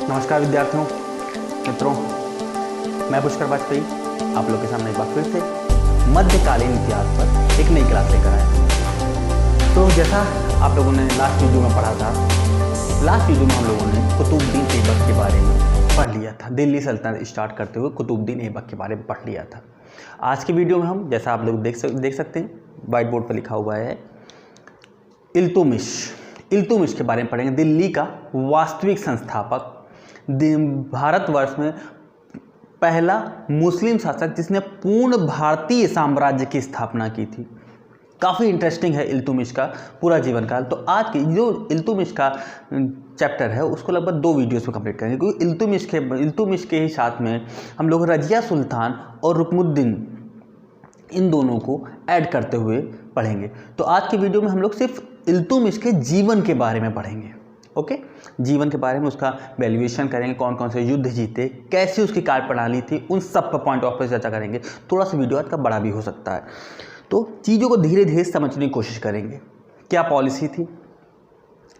नमस्कार विद्यार्थियों, मित्रों, मैं पुष्कर वाजपेयी आप लोग के सामने एक बार फिर से मध्यकालीन इतिहास पर एक नई क्लास लेकर आए। तो जैसा आप लोगों ने लास्ट वीडियो में पढ़ा था, लास्ट वीडियो में हम लोगों ने कुतुबुद्दीन ऐबक के बारे में पढ़ लिया था। दिल्ली सल्तनत स्टार्ट करते हुए कुतुबुद्दीन ऐबक के बारे में पढ़ लिया था। आज की वीडियो में हम, जैसा आप लोग देख सकते हैं, व्हाइट बोर्ड पर लिखा हुआ है, इल्तुतमिश के बारे में पढ़ेंगे। दिल्ली का वास्तविक संस्थापक, भारतवर्ष में पहला मुस्लिम शासक जिसने पूर्ण भारतीय साम्राज्य की स्थापना की थी। काफ़ी इंटरेस्टिंग है इल्तुतमिश का पूरा जीवन काल। तो आज की जो इल्तुतमिश का चैप्टर है उसको लगभग 2 वीडियोस में कंप्लीट करेंगे, क्योंकि इल्तुतमिश के ही साथ में हम लोग रजिया सुल्तान और रुकनुद्दीन इन दोनों को ऐड करते हुए पढ़ेंगे। तो आज की वीडियो में हम लोग सिर्फ इल्तुतमिश के जीवन के बारे में पढ़ेंगे। ओके, जीवन के बारे में, उसका वैल्यूएशन करेंगे, कौन कौन से युद्ध जीते, कैसी उसकी कार्यप्रणाली थी, उन सब पर पॉइंट ऑफ व्यू चर्चा करेंगे। थोड़ा सा वीडियो आज का बड़ा भी हो सकता है, तो चीज़ों को धीरे धीरे समझने की कोशिश करेंगे। क्या पॉलिसी थी,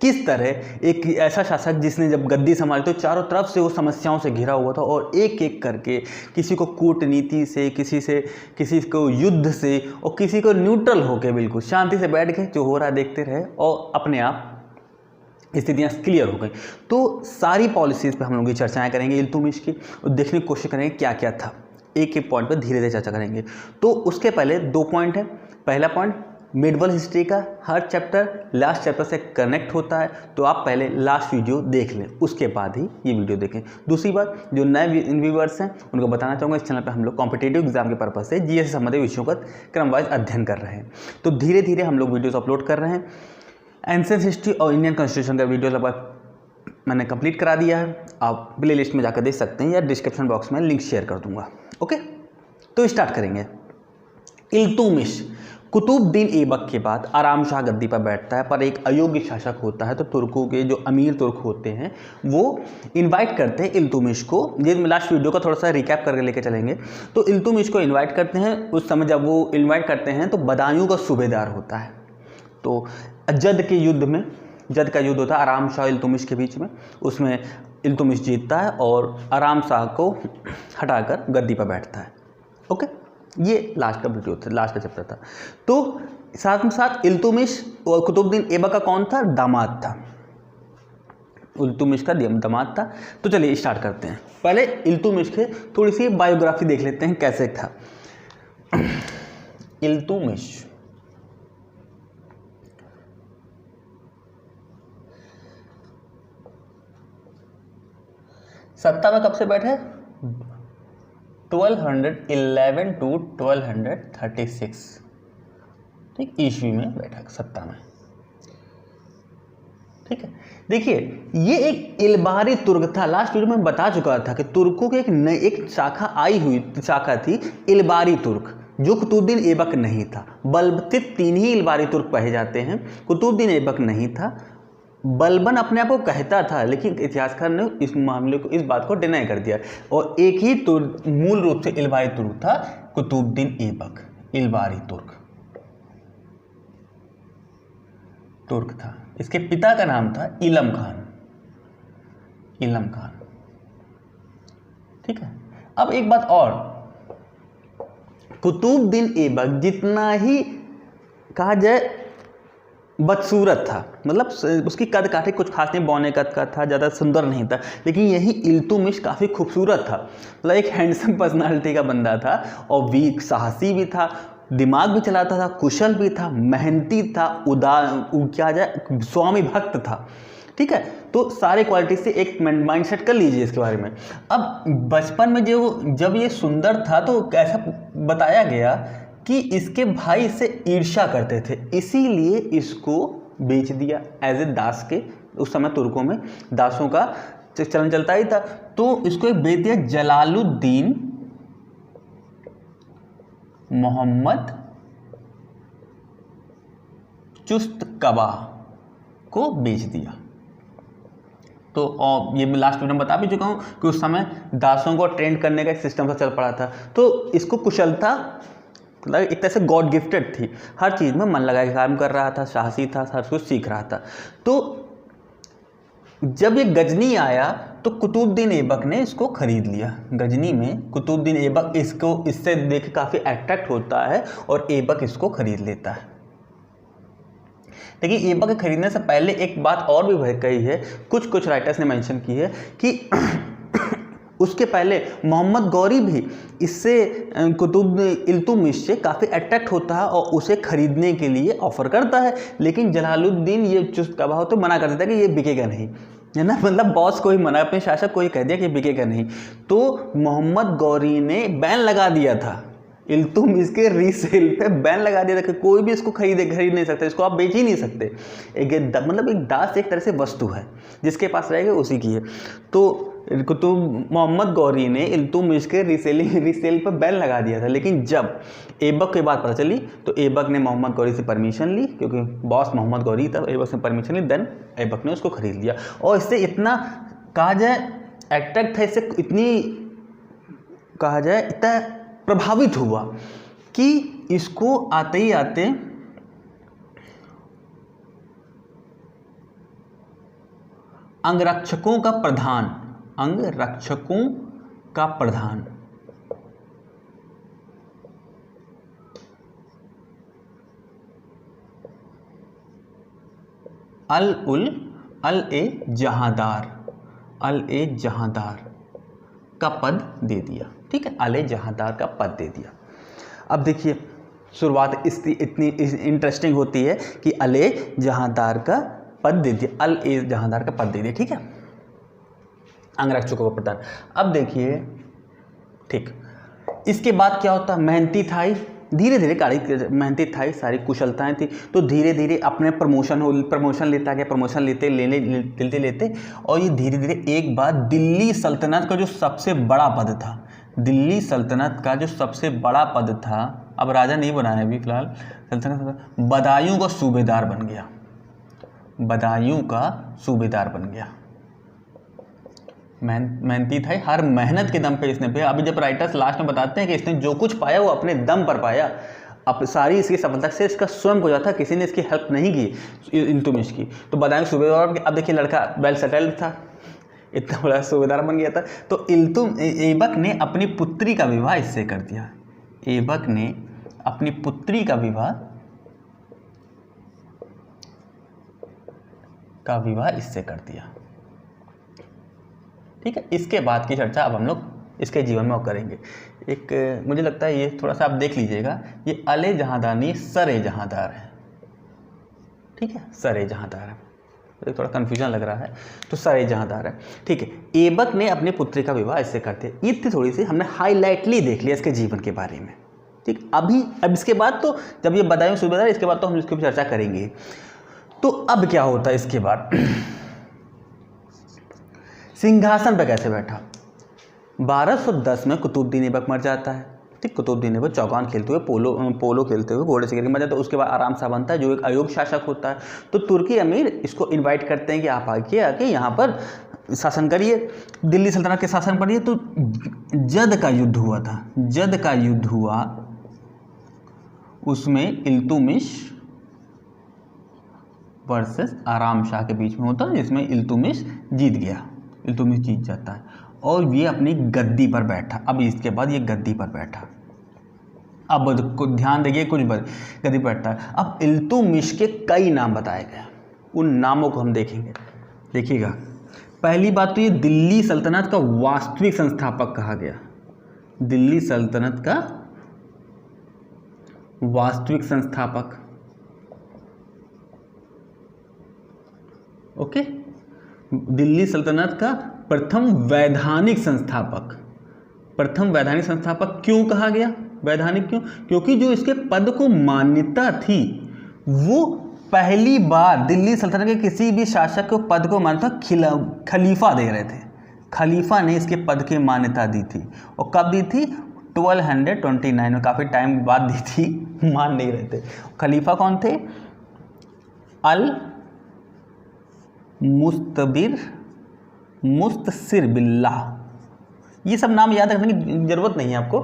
किस तरह एक ऐसा शासक जिसने जब गद्दी संभाली तो चारों तरफ से वो समस्याओं से घिरा हुआ था और एक एक करके किसी को कूटनीति से, किसी को युद्ध से और किसी को न्यूट्रल होकर बिल्कुल शांति से बैठ के जो हो रहा है देखते रहे और अपने आप स्थितियाँ क्लियर हो गई। तो सारी पॉलिसीज़ पे हम लोग की चर्चाएं करेंगे इल्तुतमिश की, और देखने की कोशिश करेंगे क्या क्या था। एक एक पॉइंट पर धीरे धीरे चर्चा करेंगे। तो उसके पहले 2 पॉइंट है। पहला पॉइंट, मिडवल हिस्ट्री का हर चैप्टर लास्ट चैप्टर से कनेक्ट होता है, तो आप पहले लास्ट वीडियो देख लें, उसके बाद ही ये वीडियो देखें। दूसरी बात, जो नए व्यूअर्स हैं उनको बताना चाहूँगा, इस चैनल पर हम लोग कॉम्पिटिटिव एग्जाम के पर्पज से जीएस से संबंधित विषयों का क्रमवाइज अध्ययन कर रहे हैं। तो धीरे धीरे हम लोग वीडियोज़ अपलोड कर रहे हैं। एंशिएंट हिस्ट्री और इंडियन कॉन्स्टिट्यूशन का वीडियो लगभग मैंने कंप्लीट करा दिया है, आप प्ले लिस्ट में जाकर देख सकते हैं या डिस्क्रिप्शन बॉक्स में लिंक शेयर कर दूंगा। ओके, तो स्टार्ट करेंगे। इल्तुतमिश कुतुबुद्दीन ऐबक के बाद आराम शाह गद्दी पर बैठता है, पर एक अयोग्य शासक होता है। तो तुर्कों के जो अमीर तुर्क होते हैं वो इनवाइट करते हैं इल्तुतमिश को। ये लास्ट वीडियो का थोड़ा सा रिकैप करके लेके चलेंगे। तो इल्तुतमिश को इनवाइट करते हैं। उस समय जब वो इनवाइट करते हैं तो बदायूं का सूबेदार होता है। तो जद के युद्ध में, जद का युद्ध होता है आराम शाह इल्तुतमिश के बीच में, उसमें इल्तुतमिश जीतता है और आराम शाह को हटाकर गद्दी पर बैठता है। ओके, ये लास्ट का वीडियो था, लास्ट का चैप्टर था। तो साथ में साथ इल्तुतमिश और कुतुबुद्दीन ऐबक का कौन था? दामाद था। इल्तुतमिश का दामाद था। तो चलिए स्टार्ट करते हैं। पहले इल्तुतमिश के थोड़ी सी बायोग्राफी देख लेते हैं कैसे था इल्तुतमिश। सत्ता में कब से बैठे? 1211 टू 1236, ठीक, ईस्वी में बैठा सत्ता में। ठीक है, देखिए ये एक इल्बारी तुर्क था। लास्ट वीडियो में बता चुका था कि तुर्कों की एक शाखा आई हुई शाखा थी इल्बारी तुर्क, जो कुतुबुद्दीन ऐबक नहीं था। बल्ब 3 ही इल्बारी तुर्क कहे जाते हैं, कुतुबुद्दीन ऐबक नहीं था। बलबन अपने आप को कहता था, लेकिन इतिहासकार ने इस मामले को, इस बात को डिनाई कर दिया। और एक ही मूल रूप से इल्बारी तुर्क था, कुतुबुद्दीन ऐबक इल्बारी तुर्क था। इसके पिता का नाम था इलम खान। ठीक है, अब एक बात और, कुतुबुद्दीन ऐबक जितना ही कहा जाए बदसूरत था, मतलब उसकी कद काठी कुछ खास नहीं, बौने कद का था, ज़्यादा सुंदर नहीं था, लेकिन यही इल्तुतमिश काफ़ी खूबसूरत था। मतलब एक हैंडसम पर्सनालिटी का बंदा था और वीक, साहसी भी था, दिमाग भी चलाता था, कुशल भी था, मेहनती था, क्या जाए स्वामी भक्त था। ठीक है, तो सारे क्वालिटी से एक माइंडसेट कर लीजिए इसके बारे में। अब बचपन में जब ये सुंदर था तो ऐसा बताया गया कि इसके भाई इससे ईर्ष्या करते थे, इसीलिए इसको बेच दिया एज ए दास के। उस समय तुर्कों में दासों का चलन चलता ही था, तो इसको एक बेच दिया जलालुद्दीन मोहम्मद चुस्तकबा को बेच दिया। तो और ये मैं लास्ट वीडियो में बता भी चुका हूँ कि उस समय दासों को ट्रेंड करने का एक सिस्टम सा चल पड़ा था। तो इसको कुशलता, मतलब एक तरह से गॉड गिफ्टेड थी, हर चीज़ में मन लगा के काम कर रहा था, साहसी था, हर कुछ सीख रहा था। तो जब ये गजनी आया तो कुतुबुद्दीन ऐबक ने इसको खरीद लिया। गजनी में कुतुबुद्दीन ऐबक इससे देख काफ़ी अट्रैक्ट होता है और ऐबक इसको खरीद लेता है। लेकिन ऐबक के खरीदने से पहले एक बात और भी कही है, कुछ राइटर्स ने मेंशन की है कि उसके पहले मोहम्मद गौरी भी इससे इल्तुतमिश से काफ़ी अट्रैक्ट होता है और उसे खरीदने के लिए ऑफर करता है, लेकिन जलालुद्दीन ये चुस्त का भाव तो मना कर देता है कि ये बिकेगा नहीं, है ना, मतलब बॉस को ही मना, अपने शासक को ही कह दिया कि बिकेगा नहीं। तो मोहम्मद गौरी ने बैन लगा दिया था, इल्तुतमिश के रीसेल पे बैन लगा दिया था कि कोई भी इसको खरीद नहीं सकता, इसको आप बेच ही नहीं सकते। मतलब एक दास एक तरह से वस्तु है, जिसके पास रहेगा उसी की है। तो मोहम्मद गौरी ने इल्तुतमिश के रीसेल पर बैन लगा दिया था, लेकिन जब ऐबक की बात पता चली तो ऐबक ने मोहम्मद गौरी से परमिशन ली, क्योंकि बॉस मोहम्मद गौरी था, ऐबक से परमिशन ली, देन ऐबक ने उसको खरीद लिया। और इससे इतना कहा जाए अट्रैक्ट था, इससे इतनी कहा जाए इतना प्रभावित हुआ कि इसको आते ही आते अंगरक्षकों का प्रधान अल-ए-जहांदार का पद दे दिया। ठीक है, अल-ए-जहांदार का पद दे दिया। अब देखिए शुरुआत इतनी इंटरेस्टिंग होती है कि अल-ए-जहांदार का पद दे दिया, अल-ए-जहांदार का पद दे दिया। ठीक है, अंगरक्षकों का प्रधान। अब देखिए, ठीक, इसके बाद क्या होता है, मेहनती थाई धीरे धीरे मेहनती थाई सारी कुशलताएं थी, तो धीरे धीरे अपने प्रमोशन लेता गया, प्रमोशन लेते और ये धीरे धीरे एक बार दिल्ली सल्तनत का जो सबसे बड़ा पद था, दिल्ली सल्तनत का जो सबसे बड़ा पद था, अब राजा नहीं बना है अभी फिलहाल, सल्तनत बदायूं का सूबेदार बन गया, बदायूं का सूबेदार बन गया। मेहनती था, हर मेहनत के दम पे इसने पाया। अभी जब राइटर्स लास्ट में बताते हैं कि इसने जो कुछ पाया वो अपने दम पर पाया, अब सारी इसकी सफलता से इसका स्वयं को जाता, किसी ने इसकी हेल्प नहीं की इल्तुतमिश की। तो बदायूं सूबेदार, अब देखिए लड़का वेल सेटल्ड था, इतना बड़ा सूबेदार बन गया था। तो ऐबक ने अपनी पुत्री का विवाह इससे कर दिया, ऐबक ने अपनी पुत्री का विवाह इससे कर दिया। ठीक है, इसके बाद की चर्चा अब हम लोग इसके जीवन में करेंगे। एक मुझे लगता है ये थोड़ा सा आप देख लीजिएगा, ये अल-ए-जहांदार नहीं, सर-ए-जहांदार है। ठीक है, सर-ए-जहांदार है, तो थोड़ा कन्फ्यूजन लग रहा है, तो सर-ए-जहांदार है। ठीक है, ऐबक ने अपनी पुत्री का विवाह इससे कर दिया। ये थोड़ी सी हमने हाईलाइटली देख लिया इसके जीवन के बारे में। ठीक, अब इसके बाद तो जब ये बदायूं सूबेदार, इसके बाद तो हम इसकी चर्चा करेंगे। तो अब क्या होता है इसके बाद, सिंहासन पर कैसे बैठा। 1210 में कुतुबुद्दीन ऐबक मर जाता है। ठीक, कुतुबुद्दीन ऐबक चौगान खेलते हुए, पोलो खेलते हुए घोड़े से गिर के मर जाता है। उसके बाद आराम शाह बनता है, जो एक अयोग्य शासक होता है। तो तुर्की अमीर इसको इनवाइट करते हैं कि आप आके यहाँ पर शासन करिए, दिल्ली सल्तनत के शासन करिए। तो जद का युद्ध हुआ था, जद का युद्ध हुआ, उसमें इल्तुतमिश वर्सेस आराम शाह के बीच में होता है, जिसमें इल्तुतमिश जीत गया, इल्तुतमिश जीत जाता है और ये अपनी गद्दी पर बैठा। अब इसके बाद ये गद्दी पर बैठा, अब ध्यान देखिए, कुछ गद्दी पर बैठता है। अब इल्तुतमिश के कई नाम बताए गए, उन नामों को हम देखेंगे। देखिएगा, पहली बात तो ये दिल्ली सल्तनत का वास्तविक संस्थापक कहा गया, दिल्ली सल्तनत का वास्तविक संस्थापक। ओके, दिल्ली सल्तनत का प्रथम वैधानिक संस्थापक। प्रथम वैधानिक संस्थापक क्यों कहा गया, वैधानिक क्यों? क्योंकि जो इसके पद को मान्यता थी, वो पहली बार दिल्ली सल्तनत के किसी भी शासक को पद को मान्यता खलीफा दे रहे थे, खलीफा ने इसके पद की मान्यता दी थी। और कब दी थी? 1229 में, काफ़ी टाइम बाद दी थी, मान नहीं रहे थे। खलीफा कौन थे? मुस्तसिर बिल्लाह। ये सब नाम याद रखने की ज़रूरत नहीं है आपको,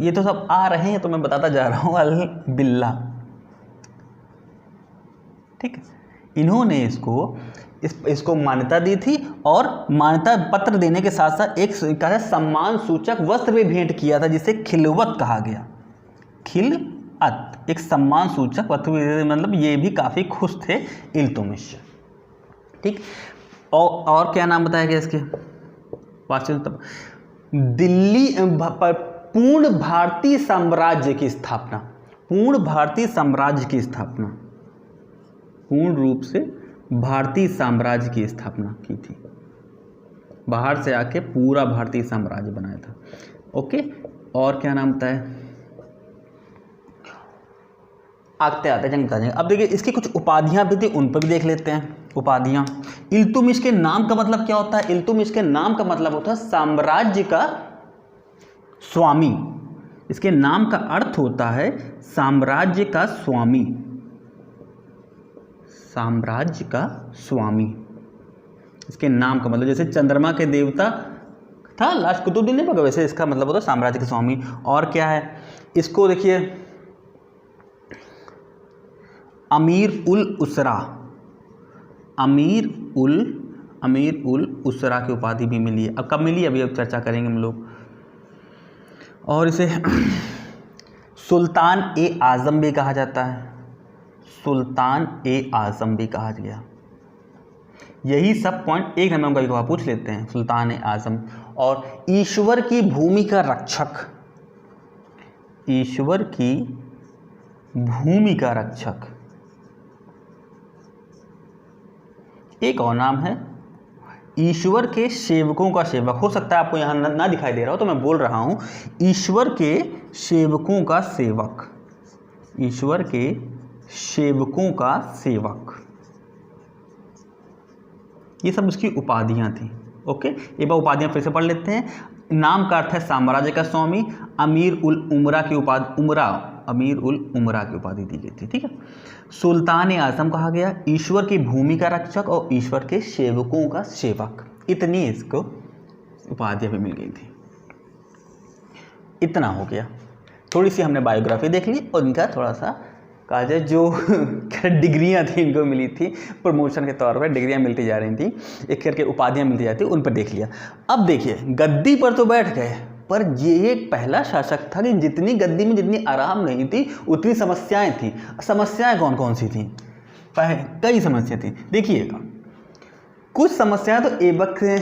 ये तो सब आ रहे हैं तो मैं बताता जा रहा हूँ। अल बिल्लाह, ठीक है, इन्होंने इसको मान्यता दी थी और मान्यता पत्र देने के साथ साथ एक सम्मान सूचक वस्त्र भी भेंट किया था जिसे खिलवत कहा गया। खिलअत एक सम्मान सूचक वस्त्र, मतलब ये भी काफ़ी खुश थे इल्तुतमिश। ठीक, और क्या नाम बताया गया इसके वास्तविक? दिल्ली पूर्ण भारतीय साम्राज्य की स्थापना, पूर्ण भारतीय साम्राज्य की स्थापना, पूर्ण रूप से भारतीय साम्राज्य की स्थापना की थी। बाहर से आके पूरा भारतीय साम्राज्य बनाया था। ओके, और क्या नाम बताया? आते आते जंग बता देंगे। अब देखिए इसकी कुछ उपाधियां भी थी, उन पर भी देख लेते हैं। उपाधियां, इल्तुतमिश के नाम का मतलब क्या होता है? इल्तुतमिश के नाम का मतलब होता है साम्राज्य का स्वामी। इसके नाम का अर्थ होता है साम्राज्य का स्वामी, साम्राज्य का स्वामी। इसके नाम का मतलब जैसे चंद्रमा के देवता था लास्ट कुतुबुद्दीन ऐबक, वैसे इसका मतलब होता है साम्राज्य का स्वामी। और क्या है इसको देखिए, अमीर उल उसरा, अमीर उल उसरा की उपाधि भी मिली है। अब कब मिली अभी अब चर्चा करेंगे हम लोग। और इसे सुल्तान ए आज़म भी कहा जाता है, सुल्तान ए आज़म भी कहा गया। यही सब पॉइंट एक नंबर का कभी पूछ लेते हैं, सुल्तान ए आज़म। और ईश्वर की भूमि का रक्षक, ईश्वर की भूमि का रक्षक, एक और नाम है ईश्वर के सेवकों का सेवक। हो सकता है आपको यहाँ ना दिखाई दे रहा हो तो मैं बोल रहा हूँ, ईश्वर के सेवकों का सेवक, ईश्वर के सेवकों का सेवक। ये सब उसकी उपाधियाँ थी। ओके, एक बार उपाधियाँ फिर से पढ़ लेते हैं। नाम का अर्थ है साम्राज्य का स्वामी। अमीर उल उमरा की उपाधि, अमीर उल उमरा की उपाधि दी गई थी। ठीक है, सुल्तान ए आज़म कहा गया, ईश्वर की भूमि का रक्षक और ईश्वर के सेवकों का सेवक। इतनी इसको उपाधियाँ भी मिल गई थी। इतना हो गया। थोड़ी सी हमने बायोग्राफी देख ली और इनका थोड़ा सा कहा जाए जो डिग्रियां थी इनको मिली थी, प्रमोशन के तौर पर डिग्रियां मिलती जा रही थी, एक करके उपाधियां मिलती जाती, उन पर देख लिया। अब देखिए गद्दी पर तो बैठ गए, पर ये एक पहला शासक था कि जितनी गद्दी में जितनी आराम नहीं थी उतनी समस्याएं थी। समस्याएं कौन कौन सी थी? कई समस्या थी। देखिएगा, कुछ समस्याएं तो ऐबक से,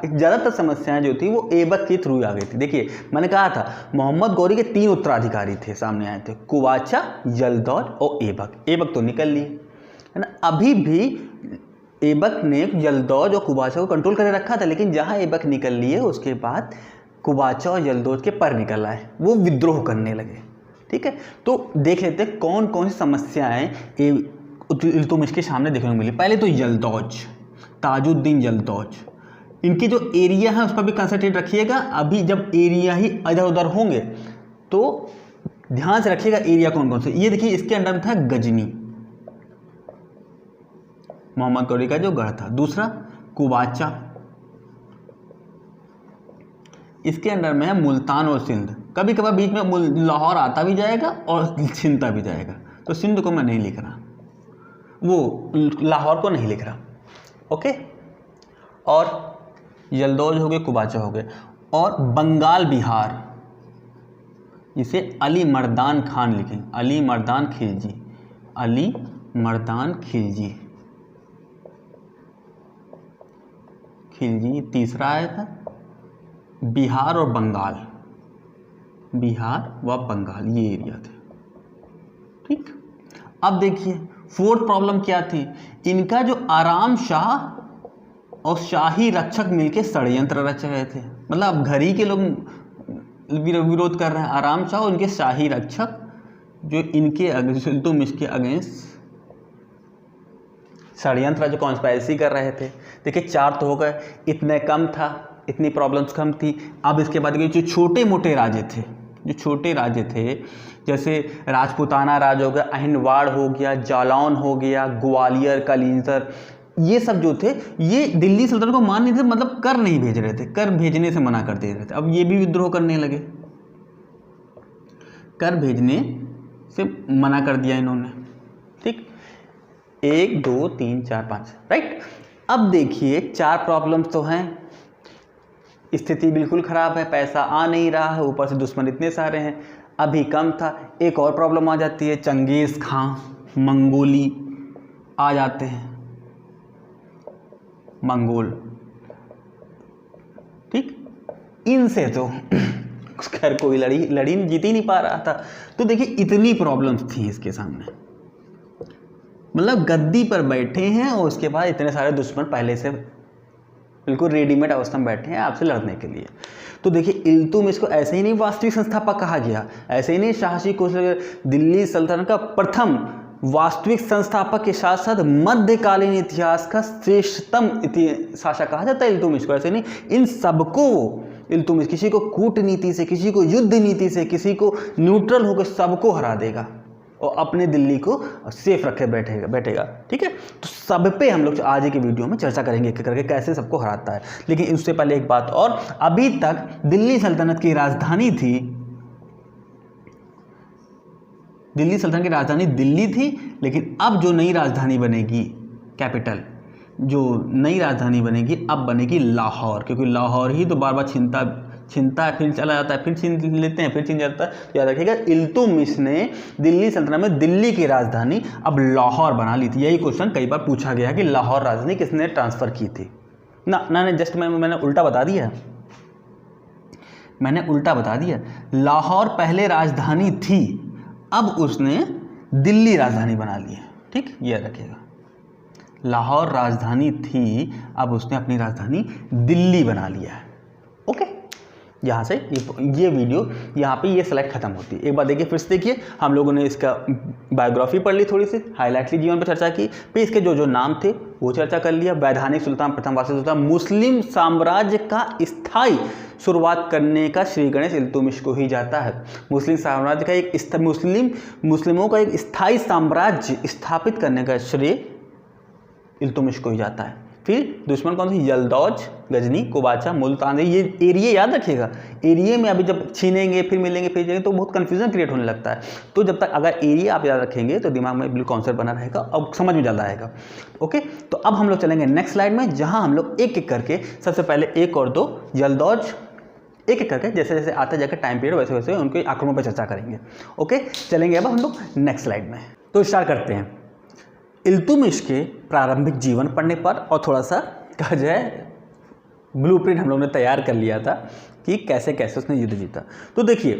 ज़्यादातर समस्याएं जो थी वो ऐबक के थ्रू आ गई थी। देखिए मैंने कहा था मोहम्मद गौरी के 3 उत्तराधिकारी थे, सामने आए थे, कुवाचा, यलदौज और ऐबक। ऐबक तो निकल लिए, है ना। अभी भी ऐबक ने यलदौज और कुवाचा को कंट्रोल करके रखा था, लेकिन जहाँ ऐबक निकल लिए उसके बाद कुवाचा और यलदौज के पर निकल आए, वो विद्रोह करने लगे। ठीक है, तो देख लेते हैं कौन कौन सी समस्याएं इल्तुतमिश के सामने देखने को मिली। पहले तो यलदौज, ताजुद्दीन यलदौज, इनके जो एरिया है उस पर भी कंसंट्रेट रखिएगा। अभी जब एरिया ही इधर उधर होंगे तो ध्यान से रखिएगा एरिया कौन कौन से। ये देखिए इसके अंडर में था गजनी, मोहम्मद गौरी का जो गढ़ था। दूसरा कुवाचा, इसके अंडर में है मुल्तान और सिंध। कभी कभार बीच में लाहौर आता भी जाएगा और छिनता भी जाएगा, तो सिंध को मैं नहीं लिख रहा, वो लाहौर को नहीं लिख रहा। ओके, और यलदौज हो गए, कुवाचा हो गए। और बंगाल बिहार, इसे अली मर्दान खान लिखें, अली मर्दान खिलजी, अली मर्दान खिलजी, खिलजी तीसरा आया था। बिहार और बंगाल, बिहार व बंगाल ये एरिया थे। ठीक, अब देखिए फोर्थ प्रॉब्लम क्या थी, इनका जो आराम शाह और शाही रक्षक मिलके षड्यंत्र रच रहे थे। मतलब अब घर ही के लोग विरोध कर रहे हैं, आराम शाह और इनके शाही रक्षक जो इनके इल्तुतमिश के अगेंस्ट षड्यंत्र जो कॉन्स्पायरेसी कर रहे थे। देखिए 4 तो हो गए, इतने कम था, इतनी प्रॉब्लम्स कम थी। अब इसके बाद जो छोटे मोटे राज्य थे, जो छोटे राज्य थे, जैसे राजपूताना राज हो गया, अहिनवाड़ हो गया, जालौन हो गया, ग्वालियर, कलिंजर, ये सब जो थे ये दिल्ली सल्तनत को मान नहीं थे, मतलब कर नहीं भेज रहे थे, कर भेजने से मना कर दे रहे थे। अब ये भी विद्रोह करने लगे, कर भेजने से मना कर दिया इन्होंने। ठीक, 1 2 3 4 5, राइट। अब देखिए 4 प्रॉब्लम्स तो हैं, स्थिति बिल्कुल ख़राब है, पैसा आ नहीं रहा है, ऊपर से दुश्मन इतने सारे हैं, अभी कम था। एक और प्रॉब्लम आ जाती है, चंगेज़ खां मंगोली आ जाते हैं, मंगोल, ठीक। इनसे तो खैर कोई लड़ी जीत ही नहीं पा रहा था। तो देखिए इतनी प्रॉब्लम्स थी इसके सामने, मतलब गद्दी पर बैठे हैं और उसके बाद इतने सारे दुश्मन पहले से बिल्कुल रेडीमेड अवस्था में बैठे हैं आपसे लड़ने के लिए। तो देखिए इल्तुतमिश को ऐसे ही नहीं वास्तविक संस्थापक कहा गया, ऐसे ही नहीं शाही को दिल्ली सल्तनत का प्रथम वास्तविक संस्थापक के साथ साथ मध्यकालीन इतिहास का श्रेष्ठतम शासक कहा जाता है इल्तुतमिश को। ऐसे नहीं, इन सबको इल्तुतमिश किसी को कूटनीति से, किसी को युद्ध नीति से, किसी को न्यूट्रल होकर सबको हरा देगा और अपने दिल्ली को सेफ रखे बैठेगा, ठीक है। तो सब पे हम लोग आज की वीडियो में चर्चा करेंगे एक करके कैसे सबको हराता है। लेकिन उससे पहले एक बात और, अभी तक दिल्ली सल्तनत की राजधानी थी, दिल्ली सल्तनत की राजधानी दिल्ली थी, लेकिन अब जो नई राजधानी बनेगी, कैपिटल जो नई राजधानी बनेगी अब बनेगी लाहौर, क्योंकि लाहौर ही तो बार बार छीनता है, फिर चला जाता है, फिर छीन लेते हैं, फिर छीन जाता है। तो याद रखिएगा इल्तुतमिश ने दिल्ली सल्तनत में दिल्ली की राजधानी अब लाहौर बना ली थी। यही क्वेश्चन कई बार पूछा गया कि लाहौर राजधानी किसने ट्रांसफ़र की थी ना जस्ट मैंने उल्टा बता दिया, मैंने उल्टा बता दिया। लाहौर पहले राजधानी थी, अब उसने दिल्ली राजधानी बना ली है, ठीक। ये रखिएगा, लाहौर राजधानी थी, अब उसने अपनी राजधानी दिल्ली बना लिया है। ओके, यहाँ से ये वीडियो यहाँ पे ये स्लाइड खत्म होती है। एक बार देखिए, फिर से देखिए, हम लोगों ने इसका बायोग्राफी पढ़ ली, थोड़ी सी हाईलाइटली जीवन पर चर्चा की, फिर इसके जो नाम थे वो चर्चा कर लिया। वैधानिक सुल्तान, प्रथम वास्तविक सुल्तान, मुस्लिम साम्राज्य का स्थायी शुरुआत करने का श्री गणेश इल्तुतमिश को ही जाता है। मुस्लिम साम्राज्य का एक मुस्लिमों का एक स्थायी साम्राज्य स्थापित करने का श्रेय इल्तुतमिश को ही जाता है। फिर दुश्मन कौन सी, यलदौज, गजनी, कुबाचा, मुल्तान, ये एरिया याद रखिएगा। एरिया में अभी जब छीनेंगे फिर मिलेंगे फिर जाएंगे तो बहुत कन्फ्यूजन क्रिएट होने लगता है। तो जब तक अगर एरिया आप याद रखेंगे तो दिमाग में बिल्कुल कॉन्सेप्ट बना रहेगा और समझ में ज़्यादा आएगा। ओके, तो अब हम लोग चलेंगे नेक्स्ट स्लाइड में, जहाँ हम लोग एक एक करके सबसे पहले 1 और 2 यलदौज एक एक करके जैसे जैसे आते जाकर टाइम पीरियड वैसे वैसे उनके आक्रमण पर चर्चा करेंगे। ओके, चलेंगे अब हम लोग नेक्स्ट स्लाइड में। तो स्टार्ट करते हैं इल्तुतमिश के प्रारंभिक जीवन पढ़ने पर, और थोड़ा सा कहा जाए ब्लूप्रिंट हम लोगों ने तैयार कर लिया था कि कैसे कैसे उसने युद्ध जीता। तो देखिए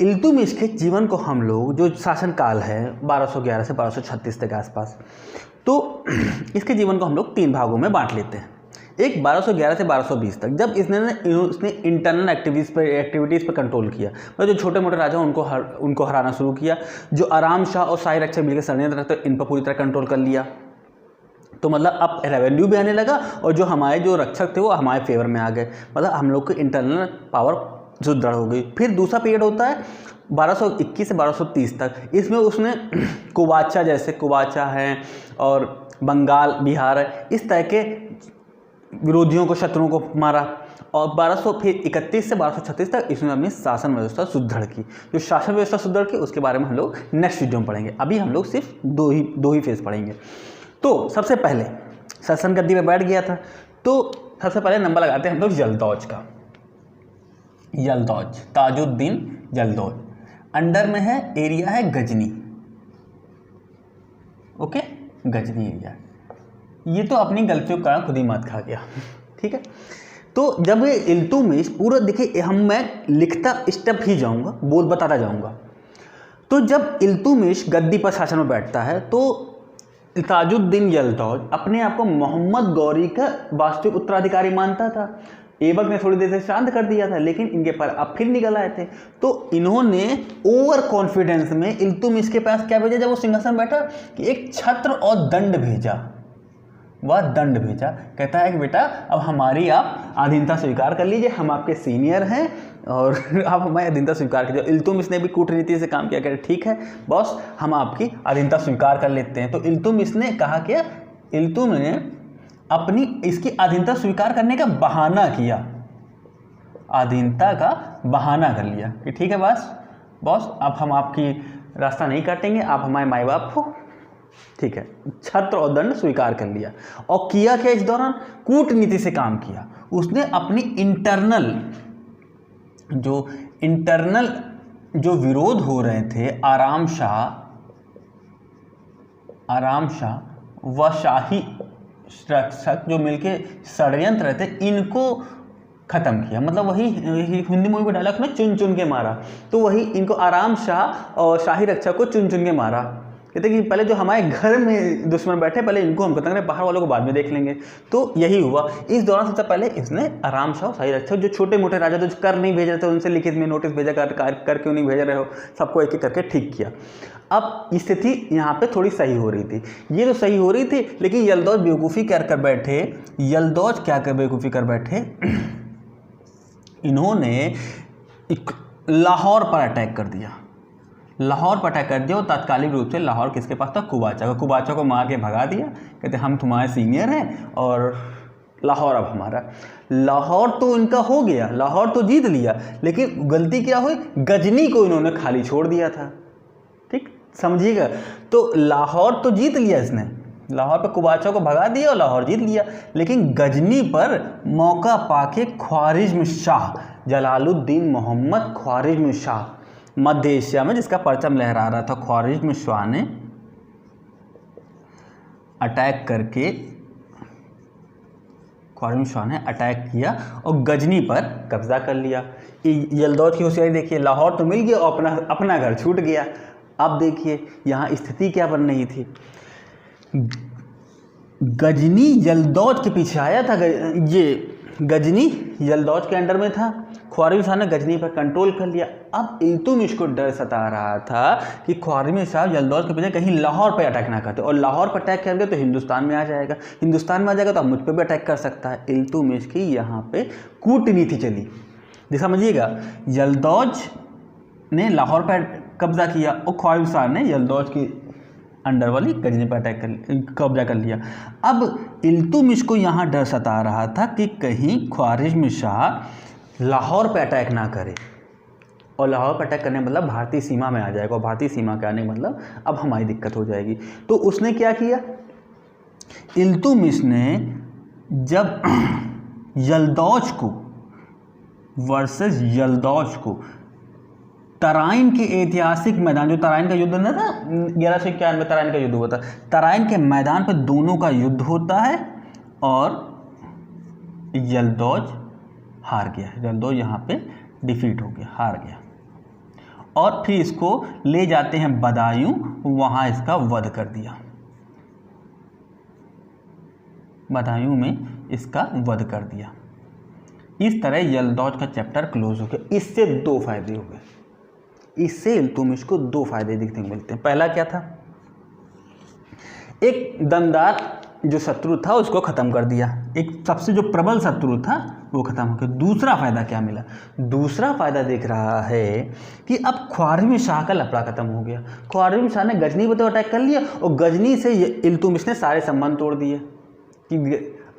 इल्तुतमिश के जीवन को हम लोग, जो शासनकाल है 1211 से 1236 तक के आसपास, तो इसके जीवन को हम लोग 3 भागों में बांट लेते हैं। एक 1211 से 1220 तक, जब इसने इंटरनल एक्टिविटीज़ पर कंट्रोल किया, मतलब जो छोटे मोटे राजा उनको हराना शुरू किया। जो आराम शाह और शाही रक्षक मिलकर षड्यंत्र रखते इन पर पूरी तरह कंट्रोल कर लिया। तो मतलब अब रेवेन्यू भी आने लगा और जो हमारे जो रक्षक थे वो हमारे फेवर में आ गए, मतलब हम लोग की इंटरनल पावर सुदृढ़ हो गई। फिर दूसरा पीरियड होता है 1221 से 1230 तक, इसमें उसने कुबाचा, जैसे कुबाचा है और बंगाल, बिहार है, इस तरह के विरोधियों को, शत्रुओं को मारा। और 1231 से 1236 तक इसने अपनी शासन व्यवस्था सुदृढ़ की। जो शासन व्यवस्था सुदृढ़ की उसके बारे में हम लोग नेक्स्ट वीडियो में पढ़ेंगे। अभी हम लोग सिर्फ दो ही फेज पढ़ेंगे। तो सबसे पहले शासन गद्दी में बैठ गया था, तो सबसे पहले नंबर लगाते हैं हम लोग यलदौज का। यलदौज, ताजुद्दीन यलदौज, अंडर में है, एरिया है गजनी। Okay, Ghazni area. ये तो अपनी गलतियों का खुद ही मात खा गया, ठीक है। तो जब ये इल्तुतमिश पूरा देखिए, मैं लिखता स्टेप ही जाऊंगा, बोल बताता जाऊंगा। तो जब इल्तुतमिश गद्दी पर शासन में बैठता है तो ताजुद्दीन यलदौज अपने आप को मोहम्मद गौरी का वास्तविक उत्तराधिकारी मानता था। ऐबक ने थोड़ी देर से शांत कर दिया था, लेकिन इनके पर अब फिर निकल आए थे। तो इन्होंने ओवर कॉन्फिडेंस में इल्तुतमिश के पास क्या भेजा जब वो सिंहासन बैठा, कि एक छत्र और दंड भेजा। वह दंड भेजा, कहता है कि बेटा अब हमारी आप अधीनता स्वीकार कर लीजिए, हम आपके सीनियर हैं और आप हमारी अधीनता स्वीकार कीजिए। इल्तुतमिश ने भी कूटनीति से काम किया, कहते ठीक है बॉस, हम आपकी अधीनता स्वीकार कर लेते हैं। तो इल्तुतमिश ने कहा क्या, इल्तुतमिश ने अपनी इसकी अधीनता स्वीकार करने का बहाना किया, अधीनता का बहाना कर लिया कि ठीक है बॉस अब हम आपकी रास्ता नहीं काटेंगे, आप हमारे माई बाप हो, ठीक है, छत्र और दंड स्वीकार कर लिया। और किया क्या इस दौरान? कूटनीति से काम किया। उसने अपनी इंटरनल जो विरोध हो रहे थे आराम शाह व शाही रक्षक जो मिलके षड्यंत्र थे, इनको खत्म किया। मतलब वही हिंदी मूवी में डायलॉग में चुन चुन के मारा, तो वही इनको आराम शाह और शाही रक्षक को चुन चुन के मारा। कहते कि पहले जो हमारे घर में दुश्मन बैठे, पहले इनको हम खत्म करें, बाहर वालों को बाद में देख लेंगे। तो यही हुआ। इस दौरान सबसे पहले इसने आराम शाह और शाही रक्षक जो छोटे मोटे राजा जो कर नहीं भेज रहे थे, उनसे लिखित में नोटिस भेजा, कर क्यों नहीं भेज रहे हो, सबको एक एक करके ठीक किया। अब स्थिति यहाँ पे थोड़ी सही हो रही थी, ये तो सही हो रही थी, लेकिन यलदौज बेवकूफ़ी कर बैठे। यलदौज क्या कर बेवकूफ़ी कर बैठे, इन्होंने लाहौर पर अटैक कर दिया। लाहौर पर अटैक कर दिया और तात्कालिक रूप से लाहौर किसके पास था? कुबाचा को मार के भगा दिया। कहते हम तुम्हारे सीनियर हैं और लाहौर अब हमारा। लाहौर तो इनका हो गया, लाहौर तो जीत लिया, लेकिन गलती क्या हुई? गजनी को इन्होंने खाली छोड़ दिया था। ठीक समझिएगा, तो लाहौर तो जीत लिया इसने, लाहौर पर कुबाचा को भगा दिया और लाहौर जीत लिया, लेकिन गजनी पर मौका पाके ख्वारिज्म शाह जलालुद्दीन मोहम्मद ख्वारिज्म शाह मध्य एशिया में जिसका परचम लहरा रहा था, ख्वारिज्म शाह ने अटैक किया और गजनी पर कब्जा कर लिया। यलदौज की होशियारी देखिए, लाहौर तो मिल गया और अपना घर छूट गया। अब देखिए यहाँ स्थिति क्या बन रही थी। गजनी यलदौज के पीछे आया था, ये गजनी यलदौज के अंडर में था, ख्वारिज्म शाह ने गजनी पर कंट्रोल कर लिया। अब इल्तुतमिश को डर सता रहा था कि ख्वारिज्म शाह यलदौज के पीछे कहीं लाहौर पर अटैक ना करते, और लाहौर पर अटैक करेंगे तो हिंदुस्तान में आ जाएगा, तो अब मुझ पर भी अटैक कर सकता है। इल्तुतमिश की यहाँ पे कूटनीति चली। जैसा समझिएगा, यलदौज ने लाहौर पर कब्जा किया और ख्वारिज्म शाह ने यलदौज की अंडर वाली गजनी पर कब्जा कर लिया। अब इल्तुतमिश को यहाँ डर सता रहा था कि कहीं ख्वारिज्म शाह लाहौर पर अटैक ना करे, और लाहौर पर अटैक करने का मतलब भारतीय सीमा में आ जाएगा, और भारतीय सीमा के आने का मतलब अब हमारी दिक्कत हो जाएगी। तो उसने क्या किया, इल्तुतमिश ने जब यलदौज को तराइन के ऐतिहासिक मैदान, जो तराइन का युद्ध ना था 1191 में तराइन का युद्ध हुआ था, तराइन के मैदान पर दोनों का युद्ध होता है और यलदौज हार गया। यलदौज यहाँ पे डिफीट हो गया, हार गया, और फिर इसको ले जाते हैं बदायूं, वहाँ इसका वध कर दिया। बदायूं में इसका वध कर दिया। इस तरह यलदौज का चैप्टर क्लोज हो गया। इससे दो फायदे हो गए, इससे इल्तुतमिश को दो फायदे देखने को मिलते हैं। पहला क्या था, एक दमदार जो शत्रु था उसको खत्म कर दिया, एक सबसे जो प्रबल शत्रु था वो खत्म हो गया। दूसरा फायदा क्या मिला, दूसरा फायदा देख रहा है कि अब ख्वारिज्म शाह का लफड़ा खत्म हो गया। ख्वारिज्म शाह ने गजनी पर तो अटैक कर लिया, और गजनी से इल्तुतमिश ने सारे संबंध तोड़ दिए कि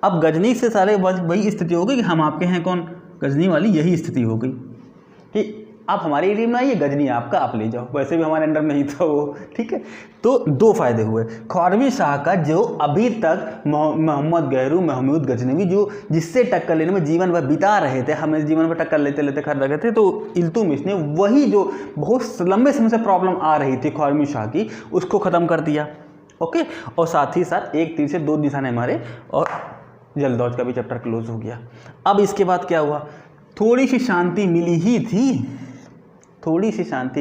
अब गजनी से सारे वही स्थिति हो गई कि हम आपके हैं कौन, गजनी वाली यही स्थिति हो गई कि आप हमारे एरिया में आइए, गजनी आपका, आप ले जाओ, वैसे भी हमारे अंडर में ही था वो। ठीक है, तो दो फायदे हुए। ख्वारिज्म शाह का जो अभी तक मोहम्मद गहरू, महमूद गजनवी जो जिससे टक्कर लेने में जीवन भर बिता रहे थे, हमें जीवन भर टक्कर लेते लेते खर रहे थे, तो इल्तुतमिश ने वही जो बहुत लंबे समय से प्रॉब्लम आ रही थी ख्वारिज्म शाह की, उसको ख़त्म कर दिया। ओके, और साथ ही साथ एक तीर से दो निशाने मारे और यलदौज का भी चैप्टर क्लोज हो गया। अब इसके बाद क्या हुआ, थोड़ी सी शांति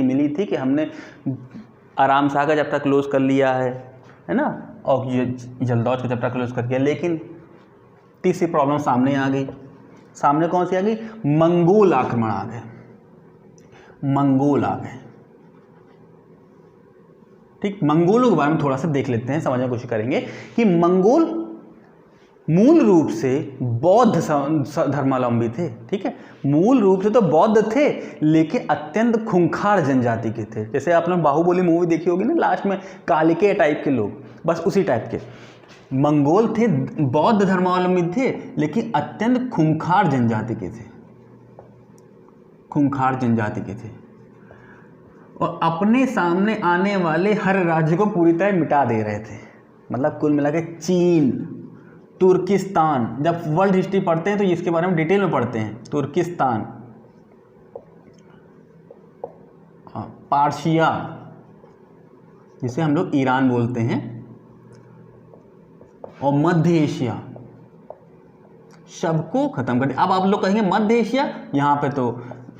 मिली थी कि हमने आराम शाह का चैप्टर क्लोज कर लिया है ना, और ये यलदौज का चैप्टर क्लोज कर दिया, लेकिन तीसरी प्रॉब्लम सामने आ गई। सामने कौन सी आ गई, मंगोल आक्रमण आ गए, मंगोल आ गए। ठीक, मंगोलों के बारे में थोड़ा सा देख लेते हैं, समझने की कोशिश करेंगे कि मंगोल मूल रूप से बौद्ध धर्मावलंबी थे। ठीक है, मूल रूप से तो बौद्ध थे, लेकिन अत्यंत खूंखार जनजाति के थे। जैसे आपने बाहुबली मूवी देखी होगी ना, लास्ट में कालिके टाइप के लोग, बस उसी टाइप के मंगोल थे। बौद्ध धर्मावलंबी थे, लेकिन अत्यंत खूंखार जनजाति के थे, खूंखार जनजाति के थे। और अपने सामने आने वाले हर राज्य को पूरी तरह मिटा दे रहे थे। मतलब कुल मिला के चीन, तुर्किस्तान, जब वर्ल्ड हिस्ट्री पढ़ते हैं तो इसके बारे में डिटेल में पढ़ते हैं। तुर्किस्तान, पार्शिया जिसे हम लोग ईरान बोलते हैं, और मध्य एशिया, सबको खत्म कर दिया। अब आप लोग कहेंगे मध्य एशिया, यहाँ पे तो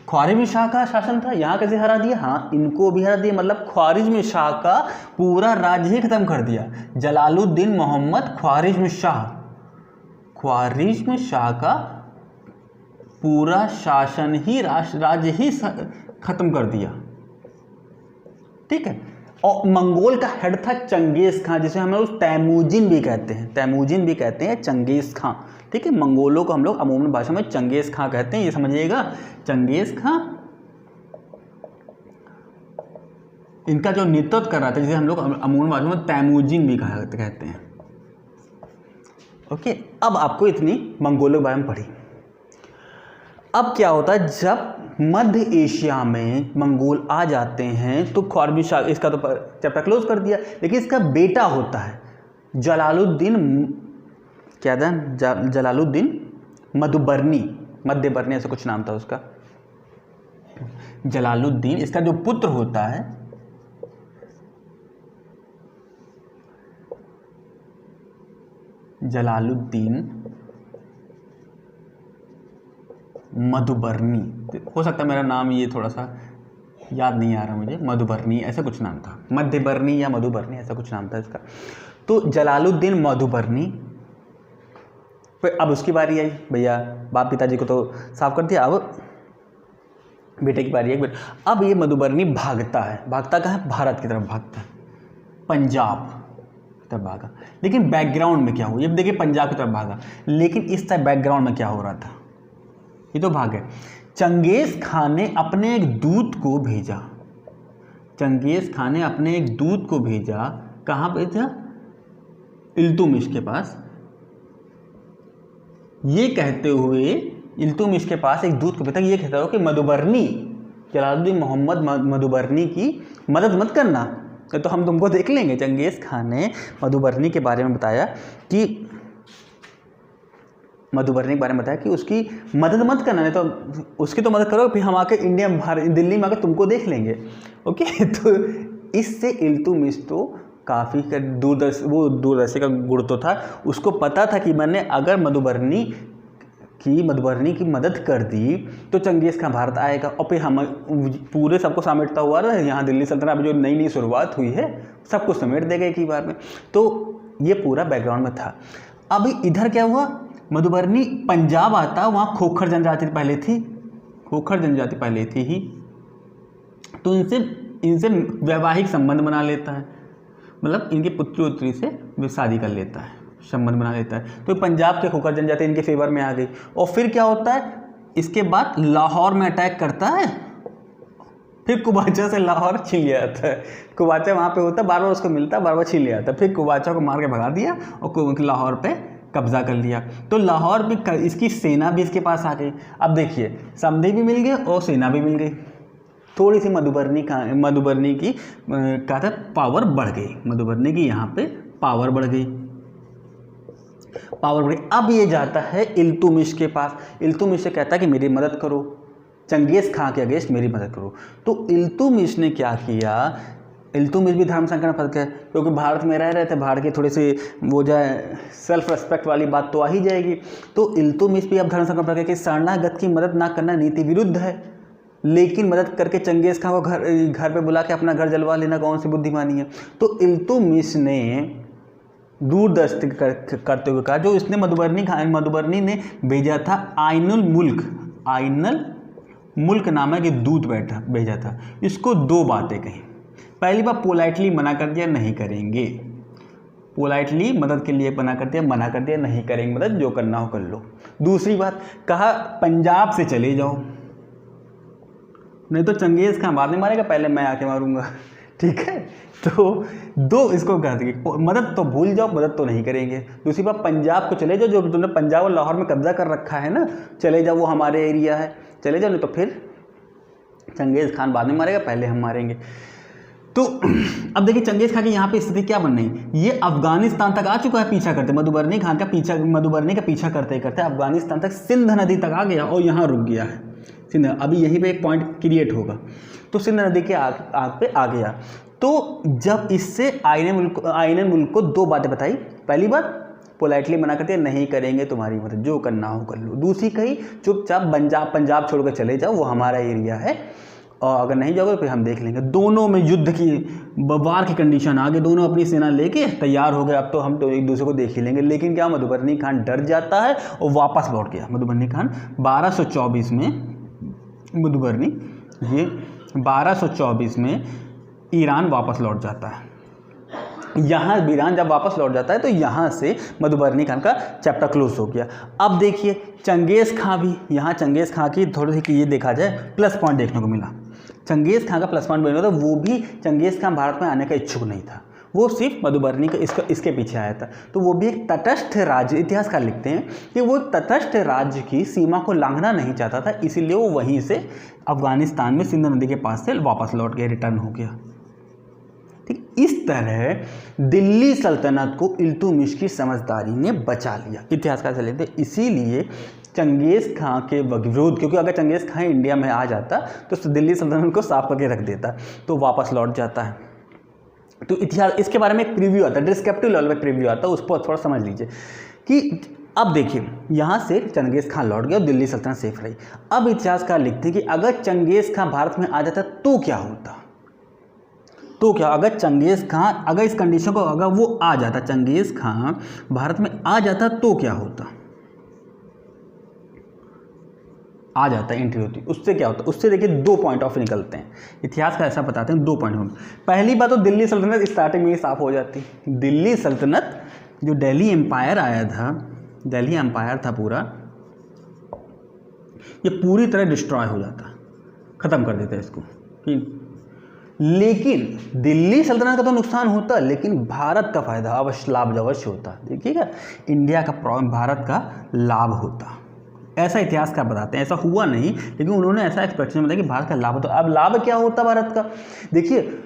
ख्वारिज़्म शाह का शासन था, यहाँ कैसे हरा दिया? हाँ, इनको भी हरा दिया। मतलब ख्वारिज़्म शाह का पूरा राज्य ही खत्म कर दिया। जलालुद्दीन मोहम्मद ख्वारिज़्म शाह का पूरा शासन ही राज्य ही खत्म कर दिया। ठीक है। और मंगोल का हेड था चंगेज़ खां, जिसे हम लोग तैमूजिन भी कहते हैं, चंगेज़ खां। ठीक है, मंगोलों को हम लोग अमूमन भाषा में चंगेज़ खां कहते हैं, ये समझिएगा। चंगेज़ खां इनका जो नेतृत्व कर रहा था, जिसे हम लोग अमूमन भाषा में तैमूजिन भी कहते हैं। ओके, अब आपको इतनी मंगोलों के बारे में पढ़ी। अब क्या होता है, जब मध्य एशिया में मंगोल आ जाते हैं तो ख्वारिज़्म शाह, इसका तो चैप्टर क्लोज कर दिया। लेकिन इसका बेटा होता है जलालुद्दीन, क्या था, जलालुद्दीन मध्यबर्नी ऐसा कुछ नाम था उसका। जलालुद्दीन, इसका जो पुत्र होता है जलालुद्दीन मधुबर्नी, हो सकता है मेरा नाम ये थोड़ा सा याद नहीं आ रहा मुझे, मधुबर्नी ऐसा कुछ नाम था, मध्यबर्नी या मधुबर्नी ऐसा कुछ नाम था इसका। तो जलालुद्दीन मधुबर्नी फिर अब उसकी बारी आई। भैया बाप पिताजी को तो साफ कर दिया, अब बेटे की बारी है। अब ये मधुबर्नी भागता कहाँ है? भारत की तरफ भागता है, पंजाब की तरफ भागा। लेकिन बैकग्राउंड में क्या हुआ, ये देखिए पंजाब की तरफ भागा, लेकिन इस तरह बैकग्राउंड में क्या हो रहा था, ये तो भाग गए। चंगेज़ खान ने अपने एक दूत को भेजा, कहाँ भेजा? इल्तुतमिश के पास। ये कहते हुए इल्तुतमिश के पास एक दूत को भेजा, ये कहता हो कि जलालुद्दीन मोहम्मद मधुबर्नी की मदद मत करना, तो हम तुमको देख लेंगे। चंगेज़ खान ने मधुबर्नी के बारे में बताया कि उसकी मदद मत करना, नहीं तो उसकी तो मदद करो, फिर हम आके दिल्ली में आके तुमको देख लेंगे। ओके, तो इससे इल्तुतमिश तो काफ़ी दूरदर्शी का गुण तो था, उसको पता था कि मैंने अगर मधुबर्नी की मदद कर दी तो चंगेज़ खान भारत आएगा, और फिर हम पूरे सबको समेटता हुआ ना, यहाँ दिल्ली सल्तनत जो नई शुरुआत हुई है सबको समेट देगा एक ही बार में। तो ये पूरा बैकग्राउंड में था। अभी इधर क्या हुआ, मधुबर्नी पंजाब आता, वहाँ खोखर जनजाति पहले थी ही, तो इनसे वैवाहिक संबंध बना लेता है, मतलब इनकी पुत्री उत्तरी से शादी कर लेता है, संबंध बना लेता है। तो पंजाब के खोखर जनजाति इनके फेवर में आ गई। और फिर क्या होता है, इसके बाद लाहौर में अटैक करता है, फिर कुबाचा से लाहौर छीन लिया जाता है। कुबाचा वहाँ पे होता, बार बार उसको मिलता, बार बार छीन लिया जाता, फिर कुबाचा को मार के भगा दिया और लाहौर पे कब्जा कर लिया। तो लाहौर में इसकी सेना भी इसके पास आ गई। अब देखिए, समधी भी मिल गए और सेना भी मिल गई, थोड़ी सी मधुबर्नी की क्या था, पावर बढ़ गई, मधुबर्नी की यहाँ पे पावर बढ़ गई। अब ये जाता है इल्तुतमिश के पास, इल्तुतमिश से कहता है कि मेरी मदद करो, चंगेज़ खां के अगेंस्ट मेरी मदद करो। तो इल्तुतमिश ने क्या किया, इल्तुतमिश भी धर्म संकट में फंस गए, क्योंकि भारत में रह रहे थे, भारत की थोड़ी सी वो जो है सेल्फ रेस्पेक्ट वाली बात तो आ ही जाएगी। तो इल्तुतमिश भी अब धर्म संकट में फंस गए कि शरणागत की मदद ना करना नीति विरुद्ध है, लेकिन मदद करके चंगेज़ खां को घर पे बुला के अपना घर जलवा लेना कौन सी बुद्धिमानी है। तो इल्तुतमिश ने दूरदर्शी करते हुए कहा, जो इसने मधुबर्नी ने भेजा था आइनुल मुल्क नामक एक दूत भेजा था, इसको दो बातें कही। पहली बात, पोलाइटली मना कर दिया, नहीं करेंगे, पोलाइटली मदद के लिए मना कर दिया, नहीं करेंगे मदद, जो करना हो कर लो। दूसरी बात कहा, पंजाब से चले जाओ, नहीं तो चंगेज़ खां बाद में मारेगा, पहले मैं आके मारूंगा। ठीक है, तो दो इसको कह देंगे, मदद तो भूल जाओ, मदद तो नहीं करेंगे। दूसरी बात, पंजाब को चले जाओ, जो तुमने पंजाब और लाहौर में कब्जा कर रखा है ना, चले जाओ, वो हमारे एरिया है, चले जाओ, नहीं तो फिर चंगेज़ खान बाद में मारेगा, पहले हम मारेंगे। तो अब देखिए चंगेज़ खान की यहाँ पे स्थिति क्या बन रही है, ये अफगानिस्तान तक आ चुका है पीछा करते, मधुबरनी का पीछा करते करते अफगानिस्तान तक, सिंध नदी तक आ गया और यहाँ रुक गया है सिंध। अभी यहीं पे एक पॉइंट क्रिएट होगा, तो सिंध नदी के आग पे आ गया। तो जब इससे आईएनए मुल्क को दो बातें बताई। पहली बात, पोलाइटली मना करते हैं, नहीं करेंगे तुम्हारी मदद, जो करना हो कर लो। दूसरी कही, चुपचाप पंजाब छोड़कर चले जाओ, वो हमारा एरिया है, और अगर नहीं जाओगे तो फिर हम देख लेंगे। दोनों में युद्ध की वार की कंडीशन आ गई, दोनों अपनी सेना लेके तैयार हो गए, अब तो हम तो एक दूसरे को देख ही लेंगे। लेकिन क्या, मधुबरनी खान डर जाता है और वापस लौट गया। मधुबरनी खान 1224 में ईरान वापस लौट जाता है। यहाँ ईरान जब वापस लौट जाता है तो यहाँ से मधुबरनी खान का चैप्टर क्लोज हो गया। अब देखिए चंगेज़ खां भी, यहाँ चंगेज़ खां की थोड़ी सी ये देखा जाए प्लस पॉइंट देखने को मिला। चंगेज़ खां का प्लस पॉइंट बना था, वो भी चंगेज़ खां भारत में आने का इच्छुक नहीं था, वो सिर्फ मधुबरनी का इसके पीछे आया था। तो वो भी एक तटस्थ राज्य, इतिहासकार लिखते हैं कि वो तटस्थ राज्य की सीमा को लांघना नहीं चाहता था, इसीलिए वो वहीं से अफगानिस्तान में सिंध नदी के पास से वापस लौट गया, रिटर्न हो गया। ठीक, इस तरह दिल्ली सल्तनत को इल्तुतमिश की समझदारी ने बचा लिया, इतिहासकार से लेते। इसीलिए चंगेज़ खां के विरोध, क्योंकि अगर चंगेज़ खां इंडिया में आ जाता तो दिल्ली सल्तनत को साफ करके रख देता, तो वापस लौट जाता है। तो इतिहास, इसके बारे में एक प्रीव्यू आता है, डिस्क्रिप्टिव लेवल पे प्रीव्यू आता है, उस पर थोड़ा समझ लीजिए कि अब देखिए यहाँ से चंगेज़ खां लौट गया और दिल्ली सल्तनत सेफ रही। अब इतिहासकार लिखते हैं कि अगर चंगेज़ खां भारत में आ जाता तो क्या होता, तो क्या, अगर चंगेज़ खां, अगर इस कंडीशन को अगर वो आ जाता, चंगेज़ खां भारत में आ जाता तो क्या होता, आ जाता एंट्री होती, उससे क्या होता, उससे देखिए दो पॉइंट ऑफ निकलते हैं, इतिहास का ऐसा बताते हैं, दो पॉइंट होंगे। पहली बात तो दिल्ली सल्तनत स्टार्टिंग में ही साफ हो जाती। दिल्ली सल्तनत जो दिल्ली एम्पायर आया था, दिल्ली एम्पायर था पूरा, ये पूरी तरह डिस्ट्रॉय हो जाता, ख़त्म कर देता इसको। लेकिन दिल्ली सल्तनत का तो नुकसान होता, लेकिन भारत का फायदा अवश्य, लाभ अवश्य होता। देखिएगा, इंडिया का भारत का लाभ होता, ऐसा इतिहासकार बताते हैं। ऐसा हुआ नहीं, लेकिन उन्होंने ऐसा एक्सपेक्टेशन बताया कि भारत का लाभ होता। अब लाभ क्या होता भारत का, देखिए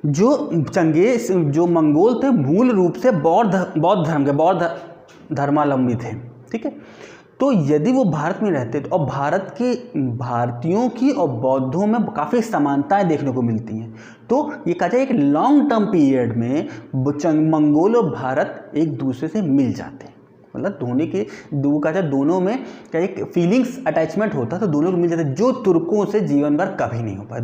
जो मंगोल थे मूल रूप से बौद्ध धर्मावलंबी थे, ठीक है। तो यदि वो भारत में रहते तो, और भारतीयों की और बौद्धों में काफ़ी समानताएं देखने को मिलती हैं, तो ये कहा जाए एक लॉन्ग टर्म पीरियड में मंगोल और भारत एक दूसरे से मिल जाते हैं। मतलब दोनों में क्या एक फीलिंग्स अटैचमेंट होता, तो दोनों को मिल जाता है, जो तुर्कों से जीवन भर कभी नहीं हो पाया।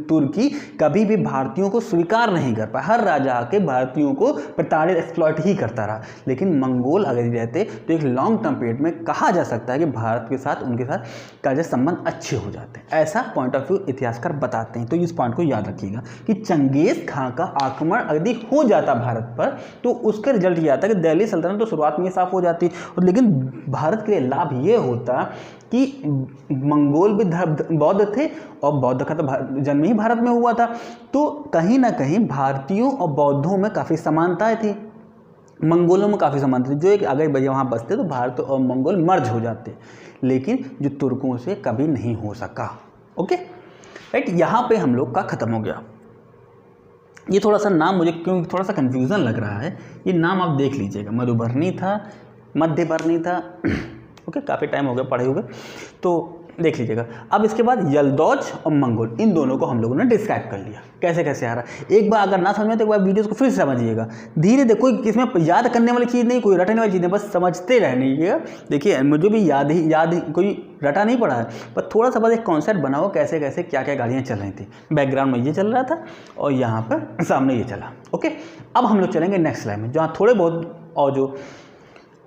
तुर्की कभी भी भारतीयों को स्वीकार नहीं कर पाया, हर राजा आके भारतीयों को प्रताड़ित, एक्सप्लॉइट ही करता रहा। लेकिन मंगोल अगर रहते तो एक लॉन्ग टर्म पीरियड में कहा जा सकता है कि भारत के साथ उनके साथ क्या संबंध अच्छे हो जाते हैं, ऐसा पॉइंट ऑफ व्यू इतिहासकार बताते हैं। तो इस पॉइंट को याद रखिएगा कि चंगेज़ खां का आक्रमण यदि हो जाता भारत पर, तो उसका रिजल्ट ये आता कि दिल्ली सल्तनत तो शुरुआत में साफ हो जाती, और लेकिन भारत के लिए लाभ ये होता कि मंगोल भी बौद्ध थे, और बौद्ध का तो जन्म ही भारत में हुआ था, तो कहीं ना कहीं भारतीयों और बौद्धों में काफ़ी समानताएं थी, मंगोलों में काफ़ी समानता थी। जो एक अगर भैया वहाँ बसते तो भारत और मंगोल मर्ज हो जाते, लेकिन जो तुर्कों से कभी नहीं हो सका। ओके राइट, यहाँ पे हम लोग का ख़त्म हो गया। ये थोड़ा सा नाम मुझे क्योंकि थोड़ा सा कन्फ्यूज़न लग रहा है, ये नाम आप देख लीजिएगा, मधुबरनी था, मध्यबरनी था, ओके, काफ़ी टाइम हो गया पढ़े हुए, तो देख लीजिएगा। अब इसके बाद यल्दौज और मंगोल, इन दोनों को हम लोगों ने डिस्क्राइब कर लिया कैसे कैसे आ रहा है। एक बार अगर ना समझ में तो एक बार वीडियोस को फिर से समझिएगा धीरे धीरे, कोई इसमें याद करने वाली चीज़ नहीं, कोई रटने वाली चीज़ नहीं, बस समझते रहने। देखिए मुझे भी याद कोई रटा नहीं पड़ा है, पर थोड़ा सा बस एक कॉन्सेप्ट बनाओ कैसे कैसे क्या क्या गाड़ियाँ चल रही थी, बैकग्राउंड में ये चल रहा था और यहाँ पर सामने ये चला। ओके, अब हम लोग चलेंगे नेक्स्ट स्लाइड में, जहाँ थोड़े बहुत और जो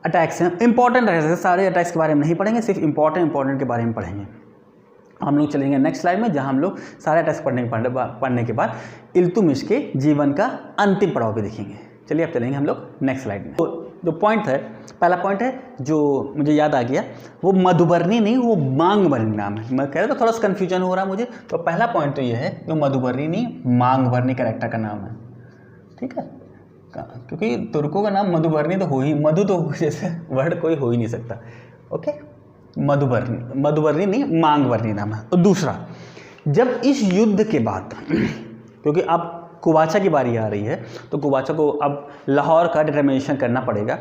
अटैक्स हैं इंपॉर्टेंट है, सारे अटैक्स के बारे में नहीं पढ़ेंगे, सिर्फ इंपॉर्टेंट के बारे में पढ़ेंगे। हम लोग चलेंगे नेक्स्ट स्लाइड में, जहां हम लोग सारे अटैक्स पढ़ने के बाद इल्तुतमिश के जीवन का अंतिम पड़ाव भी देखेंगे। चलिए अब चलेंगे हम लोग नेक्स्ट स्लाइड में। तो जो पॉइंट है, पहला पॉइंट है जो मुझे याद आ गया, वो मधुबरनी नहीं, वो मांगबरनी नाम है। मैं कह रहा था थोड़ा सा कन्फ्यूजन हो रहा है मुझे, तो पहला पॉइंट तो ये है कि मधुबरनी नहीं, मांगबरनी कैरेक्टर का नाम है, ठीक है, क्योंकि तुर्कों का नाम मधुबरनी तो हो ही, मधु तो जैसे वर्ड कोई हो ही नहीं सकता। ओके, मधुबरनी नहीं, मांगबरनी नाम है। और दूसरा जब इस युद्ध के बाद क्योंकि अब कुबाचा की बारी आ रही है, तो कुबाचा को अब लाहौर का डिटर्मिनेशन करना पड़ेगा।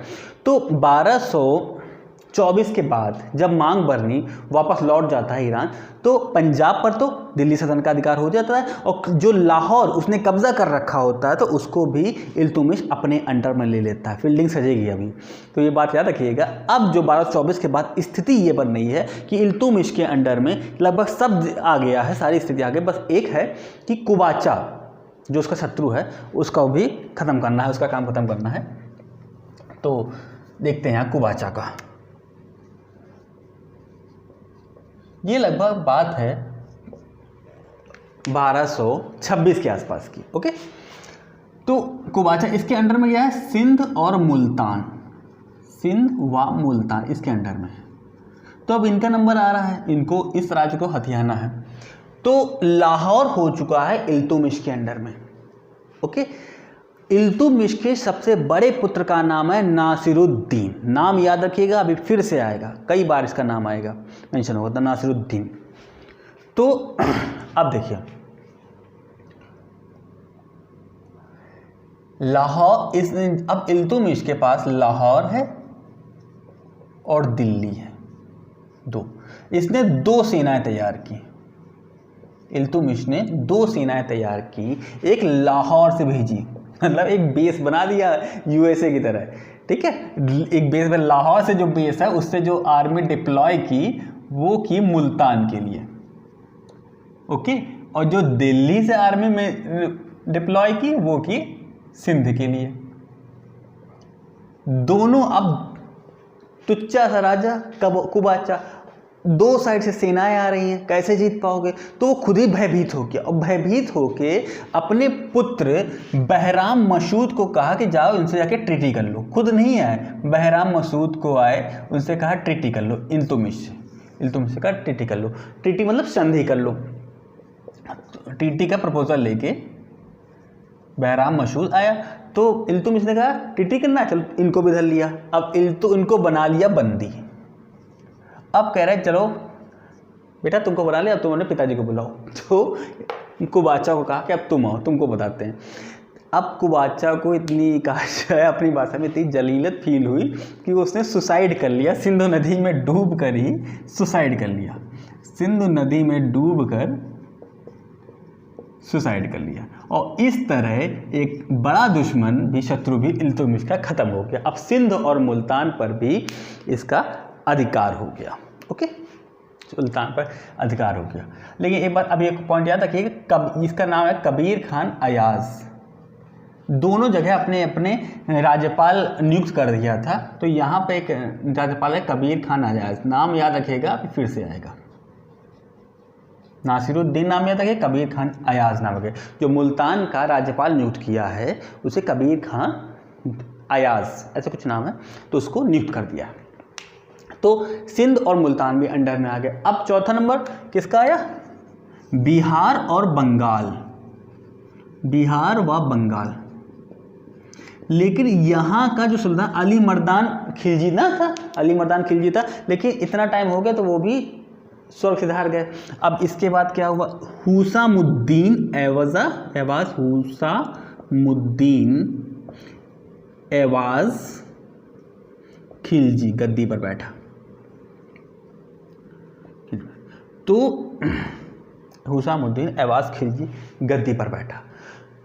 तो 1224 के बाद जब मांग बरनी वापस लौट जाता है ईरान, तो पंजाब पर तो दिल्ली सल्तनत का अधिकार हो जाता है, और जो लाहौर उसने कब्जा कर रखा होता है तो उसको भी इल्तुतमिश अपने अंडर में ले लेता है। फील्डिंग सजेगी अभी, तो ये बात याद रखिएगा। अब जो 1224 के बाद स्थिति ये बन रही है कि इल्तुतमिश के अंडर में लगभग सब आ गया है, सारी स्थिति आ गई, बस एक है कि कुबाचा जो उसका शत्रु है उसका भी ख़त्म करना है, उसका काम ख़त्म करना है। तो देखते हैं यहाँ कुबाचा का, ये लगभग बात है 1226 के आसपास की। ओके, तो कुबाचा इसके अंडर में क्या है, सिंध और मुल्तान, सिंध व मुल्तान इसके अंडर में है। तो अब इनका नंबर आ रहा है, इनको इस राज्य को हथियाना है। तो लाहौर हो चुका है इल्तुतमिश के अंडर में। ओके, इल्तुतमिश के सबसे बड़े पुत्र का नाम है नासिरुद्दीन। नाम याद रखिएगा, अभी फिर से आएगा, कई बार इसका नाम आएगा, मेंशन होगा, नासिरुद्दीन। तो अब देखिए, लाहौर अब इल्तुतमिश के पास लाहौर है और दिल्ली है, दो। इसने दो सेनाएं तैयार की, इल्तुतमिश ने दो सेनाएं तैयार की, एक लाहौर से भेजी, मतलब एक बेस बना दिया यूएसए की तरह, ठीक है। एक बेस में लाहौर से जो बेस है उससे जो आर्मी डिप्लॉय की वो की मुल्तान के लिए, ओके, और जो दिल्ली से आर्मी में डिप्लॉय की वो की सिंध के लिए। दोनों अब टुच्चा सा राजा कुबाचा, दो साइड से सेनाएं आ रही हैं, कैसे जीत पाओगे। तो वो खुद ही भयभीत हो गया, और भयभीत होके अपने पुत्र बहराम मसूद को कहा कि जाओ इनसे जाके ट्रीटी कर लो। खुद नहीं आए, बहराम मसूद को आए, उनसे कहा ट्रीटी कर लो, इल्तुतमिश से कहा ट्रीटी कर लो। ट्रीटी मतलब संधि कर लो। ट्रीटी का प्रपोजल लेके बहराम मसूद आया, तो इल्तुतमिश ने कहा ट्रीटी करना, चलो इनको भी धर लिया। अब इनको बना लिया बंदी। अब कह रहे चलो बेटा तुमको बना लिया, अब तुम अपने पिताजी को बुलाओ। तो कुबाचा को कहा कि अब तुम आओ, तुमको बताते हैं। अब कुबाचा को इतनी कहा है अपनी भाषा में, इतनी जलीलत फील हुई कि उसने सुसाइड कर लिया, सिंधु नदी में डूब कर ही सुसाइड कर लिया, सिंधु नदी में डूब कर सुसाइड कर लिया। और इस तरह एक बड़ा दुश्मन भी, शत्रु भी इल्तुतमिश का ख़त्म हो गया। अब सिंध और मुल्तान पर भी इसका अधिकार हो गया। ओके, सुल्तान पर अधिकार हो गया। लेकिन एक बात, अभी एक पॉइंट याद रखिए, इसका नाम है कबीर खान अयाज। दोनों जगह अपने अपने राज्यपाल नियुक्त कर दिया था। तो यहाँ पे एक राज्यपाल है कबीर खान अयाज, नाम याद रखिएगा, फिर से आएगा। नासिरुद्दीन नाम याद रखिए, कबीर खान अयाज नाम है। जो मुल्तान का राज्यपाल नियुक्त किया है उसे कबीर खान अयाज ऐसा कुछ नाम है, तो उसको नियुक्त कर दिया। तो सिंध और मुल्तान भी अंडर में आ गए। अब चौथा नंबर किसका आया, बिहार और बंगाल, बिहार व बंगाल। लेकिन यहाँ का जो सुल्तान अली मर्दान खिलजी ना था, अली मर्दान खिलजी था, लेकिन इतना टाइम हो गया तो वो भी स्वर्ग से धार गए। अब इसके बाद क्या हुआ, हुसामुद्दीन एवाज हुसामुद्दीन एवाज खिलजी गद्दी पर बैठा। तो हुसामुद्दीन एवाज खिलजी गद्दी पर बैठा।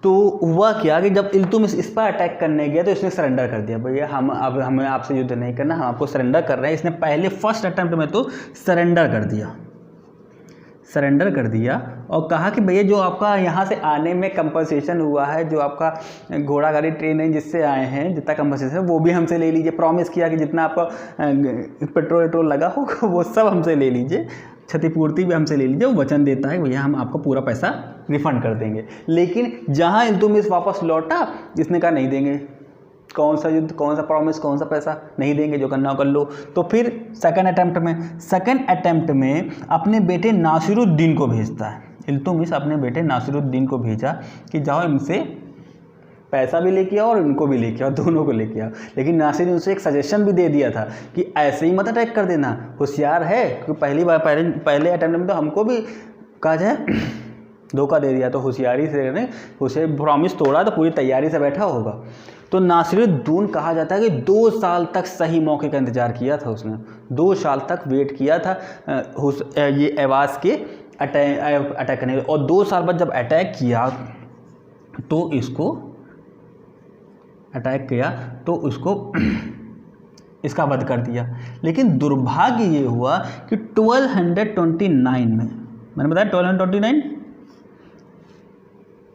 तो हुआ क्या कि जब इल्तुतमिश इस पर अटैक करने गया तो इसने सरेंडर कर दिया, भैया हमें आपसे युद्ध नहीं करना, हम आपको सरेंडर कर रहे हैं। इसने पहले फर्स्ट अटेम्प्ट में तो सरेंडर कर दिया और कहा कि भैया जो आपका यहाँ से आने में कंपनसेशन हुआ है, जो आपका घोड़ा गाड़ी ट्रेन है जिससे आए हैं, जितना कंपनसेशन वो भी हमसे ले लीजिए। प्रॉमिस किया कि जितना आपका पेट्रोल वेट्रोल लगा होगा वो सब हमसे ले लीजिए, क्षतिपूर्ति भी हमसे ले लीजिए। वो वचन देता है भैया हम आपको पूरा पैसा रिफंड कर देंगे। लेकिन जहाँ इल्तुतमिश वापस लौटा, इसने कहा नहीं देंगे, कौन सा युद्ध, कौन सा प्रॉमिस, कौन सा पैसा, नहीं देंगे, जो करना हो कर लो। तो फिर सेकंड अटेम्प्ट में अपने बेटे नासिरुद्दीन को भेजता है। इल्तुतमिश अपने बेटे नासिरुद्दीन को भेजा कि जाओ इनसे पैसा भी लेके आओ और इनको भी लेके आओ, दोनों को लेके आओ। लेकिन नासिर ने उसे एक सजेशन भी दे दिया था कि ऐसे ही मत अटैक कर देना, होशियार है, क्योंकि पहले अटेम्प्ट में तो हमको भी कहा जाए धोखा दे दिया, तो होशियारी से ने उसे प्रॉमिस तोड़ा तो पूरी तैयारी से बैठा होगा। तो नासिरुद्दीन कहा जाता है कि 2 साल तक सही मौके का इंतज़ार किया था उसने, 2 साल तक वेट किया था ये ऐवाज़ के अटैक करने, और 2 साल बाद जब अटैक किया तो इसको इसका वध कर दिया। लेकिन दुर्भाग्य ये हुआ कि 1229 में, मैंने बताया 1229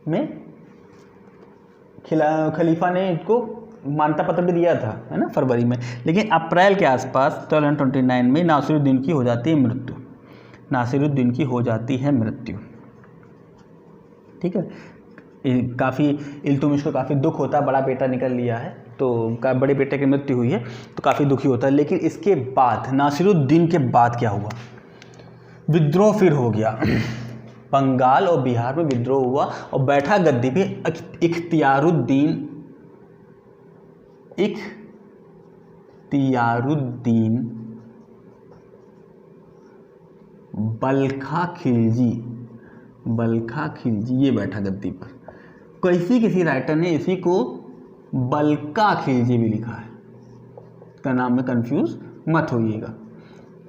में खलीफा ने इसको मान्यता पत्र भी दिया था, है ना, फरवरी में। लेकिन अप्रैल के आसपास 1229 में नासिरुद्दीन की हो जाती है मृत्यु, नासिरुद्दीन की हो जाती है मृत्यु। ठीक है, काफ़ी इल्तुतमिश को काफ़ी दुख होता है, बड़ा बेटा निकल लिया है तो बड़े बेटे की मृत्यु हुई है तो काफ़ी दुखी होता है। लेकिन इसके बाद नासिरुद्दीन के बाद क्या हुआ, विद्रोह फिर हो गया। बंगाल और बिहार में विद्रोह हुआ और बैठा गद्दी पे इख्तियारुद्दीन बल्खा खिलजी ये बैठा गद्दी पर। किसी राइटर ने इसी को बल्का खिलजी भी लिखा है, इसका नाम में कंफ्यूज मत होइएगा,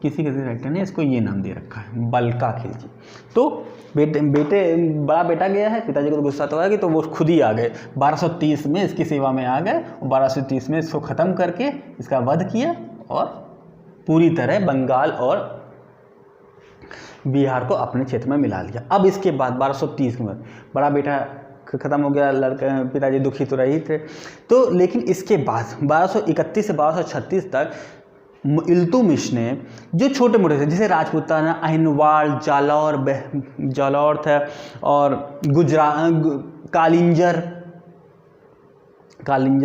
किसी राइटर ने इसको ये नाम दे रखा है बल्का खिलजी। तो बड़ा बेटा गया है, पिताजी को तो गुस्सा तो आया कि तो वो खुद ही आ गए, 1230 में इसकी सेवा में आ गए और 1230 में इसको ख़त्म करके इसका वध किया और पूरी तरह बंगाल और बिहार को अपने क्षेत्र में मिला लिया। अब इसके बाद 1230 में बड़ा बेटा ख़त्म हो गया, लड़का पिताजी दुखी तो रही थे। तो लेकिन इसके बाद 1231 से 1236 तक इल्तुतमिश ने जो छोटे मोटे थे, जैसे राजपूताना, अहिनवाल, जालौर था और कालिंजर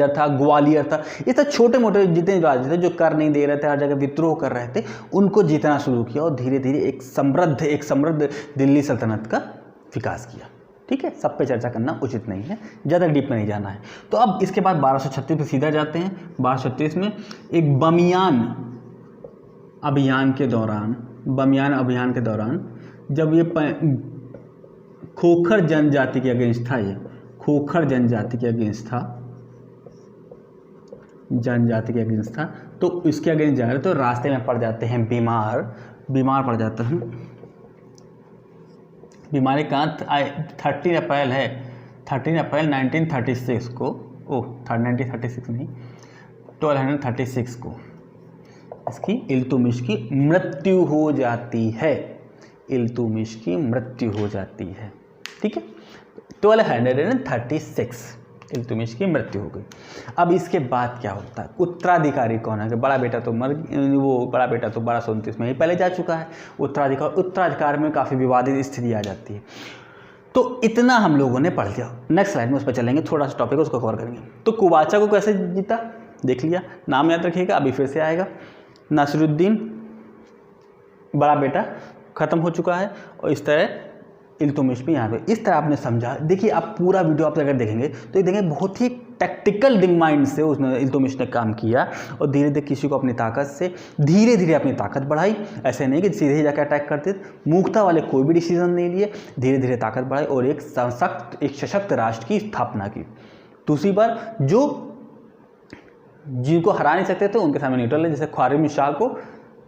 था, ग्वालियर था, ये सब छोटे मोटे जितने राज्य थे जो कर नहीं दे रहे थे, हर जगह विद्रोह कर रहे थे, उनको जीतना शुरू किया और धीरे धीरे एक समृद्ध दिल्ली सल्तनत का विकास किया। ठीक है, सब पे चर्चा करना उचित नहीं है, ज़्यादा डीप में नहीं जाना है। तो अब इसके बाद 1236 पे सीधा जाते हैं। 1236 में एक बमियान अभियान के दौरान जब ये खोखर जनजाति के अगेंस्ट था, ये खोखर जनजाति के अगेंस्ट था, तो इसके अगेंस्ट जा रहे तो रास्ते में पड़ जाते हैं बीमार पड़ जाते हैं। बीमारी कहाँ 13 अप्रैल 1936 को, 1936 नहीं 1236 को इसकी इल्तुतमिश की मृत्यु हो जाती है। ठीक है, 1236 इल्तुतमिश की मृत्यु हो गई। अब इसके बाद क्या होता है, उत्तराधिकारी कौन है? बड़ा बेटा तो 1229 में ही पहले जा चुका है। उत्तराधिकार में काफ़ी विवादित स्थिति आ जाती है। तो इतना हम लोगों ने पढ़ लिया। नेक्स्ट स्लाइड में उस पर चलेंगे, थोड़ा सा टॉपिक उसको कवर करेंगे। तो कुबाचा को कैसे जीता देख लिया, नाम याद रखिएगा, अभी फिर से आएगा। नासिरुद्दीन बड़ा बेटा ख़त्म हो चुका है और इस तरह इल्तुतमिश भी यहाँ पे इस तरह आपने समझा। देखिए, आप पूरा वीडियो आप अगर देखेंगे तो ये देखेंगे बहुत ही टैक्टिकल माइंड से उसने इल्तुतमिश ने काम किया और धीरे धीरे किसी को अपनी ताकत से धीरे धीरे अपनी ताकत बढ़ाई। ऐसे नहीं कि सीधे ही जाकर अटैक करते, मूर्खता वाले कोई भी डिसीजन नहीं लिए, धीरे धीरे ताकत बढ़ाई और एक सशक्त राष्ट्र की स्थापना की। दूसरी बार जिनको हरा नहीं सकते थे उनके सामने न्यूट्रल है, जैसे ख्वारिज़म शाह को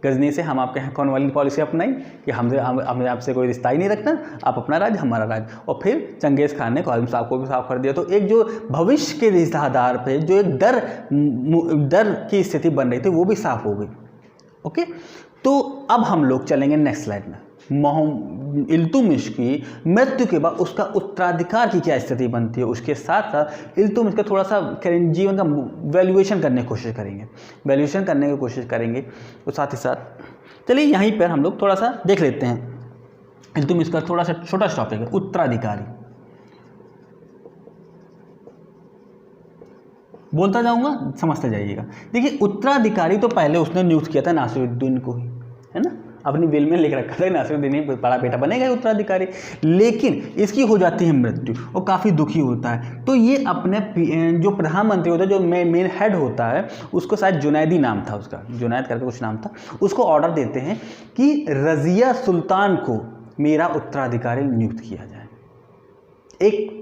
गजनी से हम आपके यहाँ कौन वाली पॉलिसी अपनाई कि हमें आपसे कोई रिश्ता ही नहीं रखना, आप अपना राज्य हमारा राज्य। और फिर चंगेज़ खान ने ख्वारिज़म साहब को भी साफ कर दिया। तो एक जो भविष्य के आधार पे जो एक डर की स्थिति बन रही थी वो भी साफ हो गई। ओके, तो अब हम लोग चलेंगे नेक्स्ट स्लाइड में। इल्तुतमिश की मृत्यु के बाद उसका उत्तराधिकार की क्या स्थिति बनती है, उसके साथ साथ इल्तुतमिश का थोड़ा सा जीवन का वैल्यूएशन करने की कोशिश करेंगे। तो साथ ही साथ चलिए यहीं पर हम लोग थोड़ा सा देख लेते हैं। इल्तुतमिश का थोड़ा सा छोटा सा टॉपिक है उत्तराधिकारी, बोलता जाऊंगा, समझते जाइएगा। देखिए, उत्तराधिकारी तो पहले उसने नियुक्त किया था नासिरुद्दीन को ही, है ना, अपनी विल में लिख रखा था नासिरुद्दीन ही बड़ा बेटा बनेगा उत्तराधिकारी। लेकिन इसकी हो जाती है मृत्यु और काफ़ी दुखी होता है। तो ये अपने जो प्रधानमंत्री होता है, जो मेन हेड होता है, उसको शायद जुनैदी नाम था उसका, जुनैद करके कुछ नाम था, उसको ऑर्डर देते हैं कि रज़िया सुल्तान को मेरा उत्तराधिकारी नियुक्त किया जाए। एक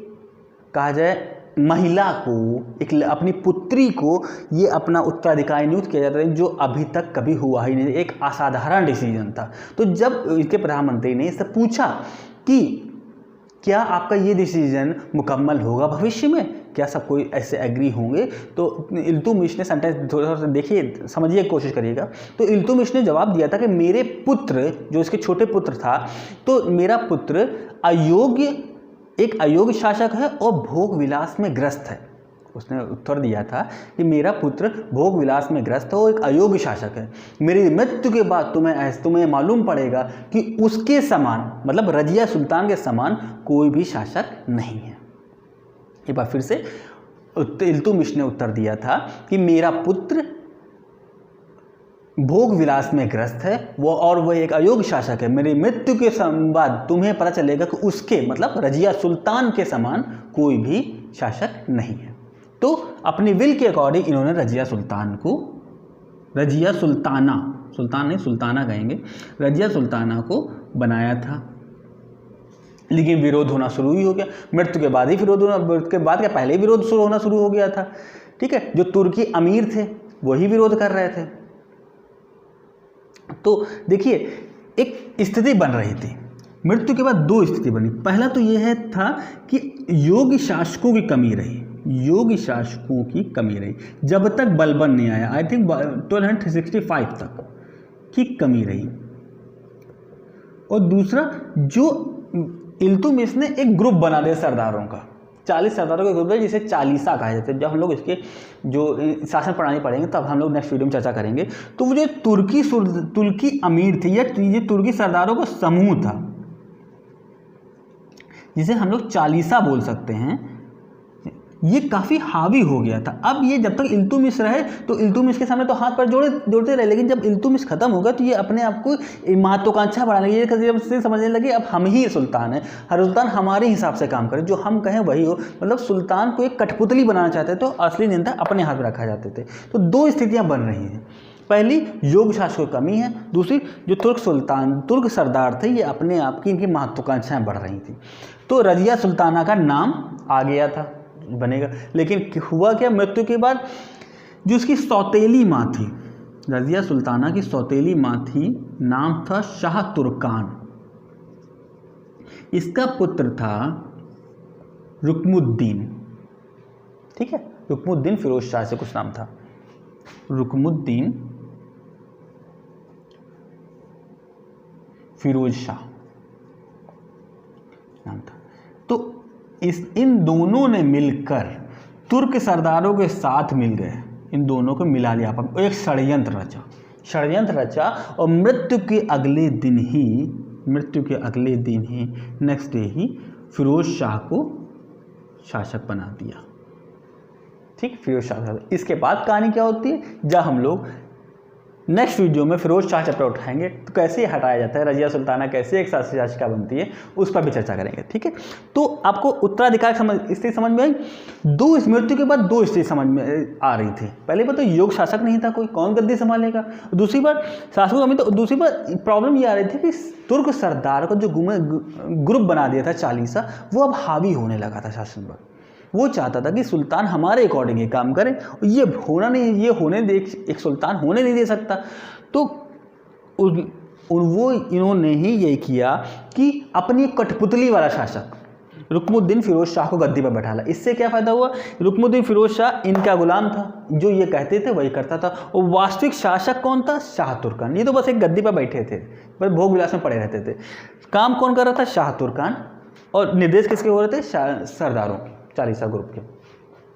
कहा जाए महिला को, एक अपनी पुत्री को ये अपना उत्तराधिकारी नियुक्त किया जाता है, जो अभी तक कभी हुआ ही नहीं, एक असाधारण डिसीजन था। तो जब इनके प्रधानमंत्री ने इससे पूछा कि क्या आपका ये डिसीजन मुकम्मल होगा भविष्य में, क्या सब कोई ऐसे एग्री होंगे, तो इल्तुतमिश ने सेंटेंस थोड़ा सा देखिए, समझिए, कोशिश करिएगा। तो इल्तुतमिश ने जवाब दिया था कि मेरे पुत्र, जो इसके छोटे पुत्र था, तो मेरा पुत्र एक अयोग्य शासक है और भोग विलास में ग्रस्त है। उसने उत्तर दिया था कि मेरा पुत्र भोग विलास में ग्रस्त है और एक अयोग्य शासक है। मेरी मृत्यु के बाद तुम्हें मालूम पड़ेगा कि उसके समान, मतलब रजिया सुल्तान के समान कोई भी शासक नहीं है। एक बार फिर से इल्तुतमिश ने उत्तर दिया था कि मेरा पुत्र भोग विलास में ग्रस्त है वह एक अयोग्य शासक है। मेरी मृत्यु के बाद तुम्हें पता चलेगा कि उसके, मतलब रजिया सुल्तान के समान कोई भी शासक नहीं है। तो अपनी विल के अकॉर्डिंग इन्होंने रजिया सुल्ताना, सुल्तान नहीं सुल्ताना कहेंगे, रजिया सुल्ताना को बनाया था। लेकिन विरोध होना शुरू ही हो गया। मृत्यु के बाद ही विरोध होना, मृत्यु के बाद क्या पहले ही विरोध शुरू होना शुरू हो गया था। ठीक है, जो तुर्की अमीर थे वही विरोध कर रहे थे। तो देखिए, एक स्थिति बन रही थी। मृत्यु के बाद दो स्थिति बनी। पहला तो यह था कि योग्य शासकों की कमी रही, योग्य शासकों की कमी रही जब तक बलबन नहीं आया। आई थिंक 1265 तक की कमी रही। और दूसरा, जो इल्तुतमिश ने एक ग्रुप बना दिया सरदारों का, 40 सरदारों का ग्रुप है जिसे चालीसा कहा जाता है। जब हम लोग इसके जो शासन प्रणाली पढ़ेंगे तब हम लोग नेक्स्ट वीडियो में चर्चा करेंगे। तो वो जो तुर्की अमीर थे, ये तुर्की सरदारों का समूह था, जिसे हम लोग चालीसा बोल सकते हैं, ये काफ़ी हावी हो गया था। अब ये जब तक इल्तुतमिश रहे तो इल्तुतमिश के सामने तो हाथ पर जोड़ते रहे, लेकिन जब इल्तुतमिश खत्म होगा तो ये अपने आप को महत्वाकांक्षा बढ़ाने लगे। जब से समझने लगे अब हम ही सुल्तान हैं, हर सुल्तान हमारे हिसाब से काम करे, जो हम कहें वही हो। मतलब सुल्तान को एक कठपुतली बनाना चाहते थे, तो असली नियंत्रण अपने हाथ में रखा जाते थे। तो दो स्थितियाँ बन रही हैं। पहली, योग्य शासकों की कमी है। दूसरी, जो तुर्क सरदार थे, ये अपने आप की, इनकी महत्वाकांक्षाएँ बढ़ रही थी। तो रजिया सुल्ताना का नाम आ गया था, बनेगा। लेकिन हुआ क्या, मृत्यु के बाद जो उसकी सौतेली माँ थी, रजिया सुल्ताना की सौतेली माँ थी, नाम था शाह तुर्कान। इसका पुत्र था रुकमुद्दीन। ठीक है, रुकमुद्दीन फिरोज शाह से कुछ नाम था, रुकमुद्दीन फिरोज शाह नाम था। तो इन दोनों ने मिलकर तुर्क सरदारों के साथ मिल गए, इन दोनों को मिला लिया, एक षड्यंत्र रचा और मृत्यु के अगले दिन ही नेक्स्ट डे ही फिरोज शाह को शासक बना दिया। ठीक, फिरोज शाह। इसके बाद कहानी क्या होती है, जब हम लोग नेक्स्ट वीडियो में फिरोज शाह चैप्टर उठाएंगे, तो कैसे हटाया जाता है, रजिया सुल्ताना कैसे एक शासिका बनती है, उस पर भी चर्चा करेंगे। ठीक है, तो आपको उत्तराधिकार स्थिति समझ में आई। दो मृत्यु के बाद दो स्थिति समझ में आ रही थी। पहली बार तो योग शासक नहीं था, कोई कौन गद्दी संभालेगा। दूसरी बार शासकों कमी, तो दूसरी बार प्रॉब्लम ये आ रही थी कि तुर्क सरदार को जो ग्रुप बना दिया था चालीसा, वो अब हावी होने लगा था शासन पर। वो चाहता था कि सुल्तान हमारे अकॉर्डिंग ये काम करे, ये होना नहीं, ये होने दे, एक सुल्तान होने नहीं दे सकता। तो इन्होंने ही ये किया कि अपनी कठपुतली वाला शासक रुकमुद्दीन फिरोज शाह को गद्दी पर बैठाला। इससे क्या फ़ायदा हुआ, रुकमुद्दीन फिरोज शाह इनका गुलाम था, जो ये कहते थे वही करता था। और वास्तविक शासक कौन था, शाह तुर्कान। ये तो बस एक गद्दी पर बैठे थे, बस भोग विलास में पड़े रहते थे। काम कौन कर रहा था, शाह तुर्कान। और निर्देश किसके हो रहे थे, सरदारों, चालीसा ग्रुप के।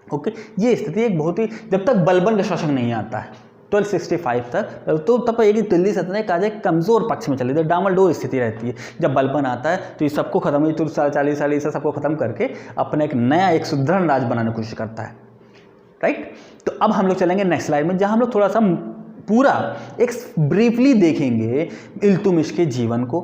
ओके, ये स्थिति एक बहुत ही, जब तक बलबन का शासन नहीं आता है 1265 तक, तो तब एक दिल्ली सल्तनत का एक कमज़ोर पक्ष में चली जाती है, डामाडोल स्थिति रहती है। जब बलबन आता है तो ये सबको खत्म, ये 40 सबको खत्म करके अपना एक नया, एक सुदृढ़ राज बनाने की कोशिश करता है। राइट, तो अब हम लोग चलेंगे नेक्स्ट स्लाइड में, जहाँ हम लोग थोड़ा सा पूरा एक ब्रीफली देखेंगे इल्तुतमिश के जीवन को,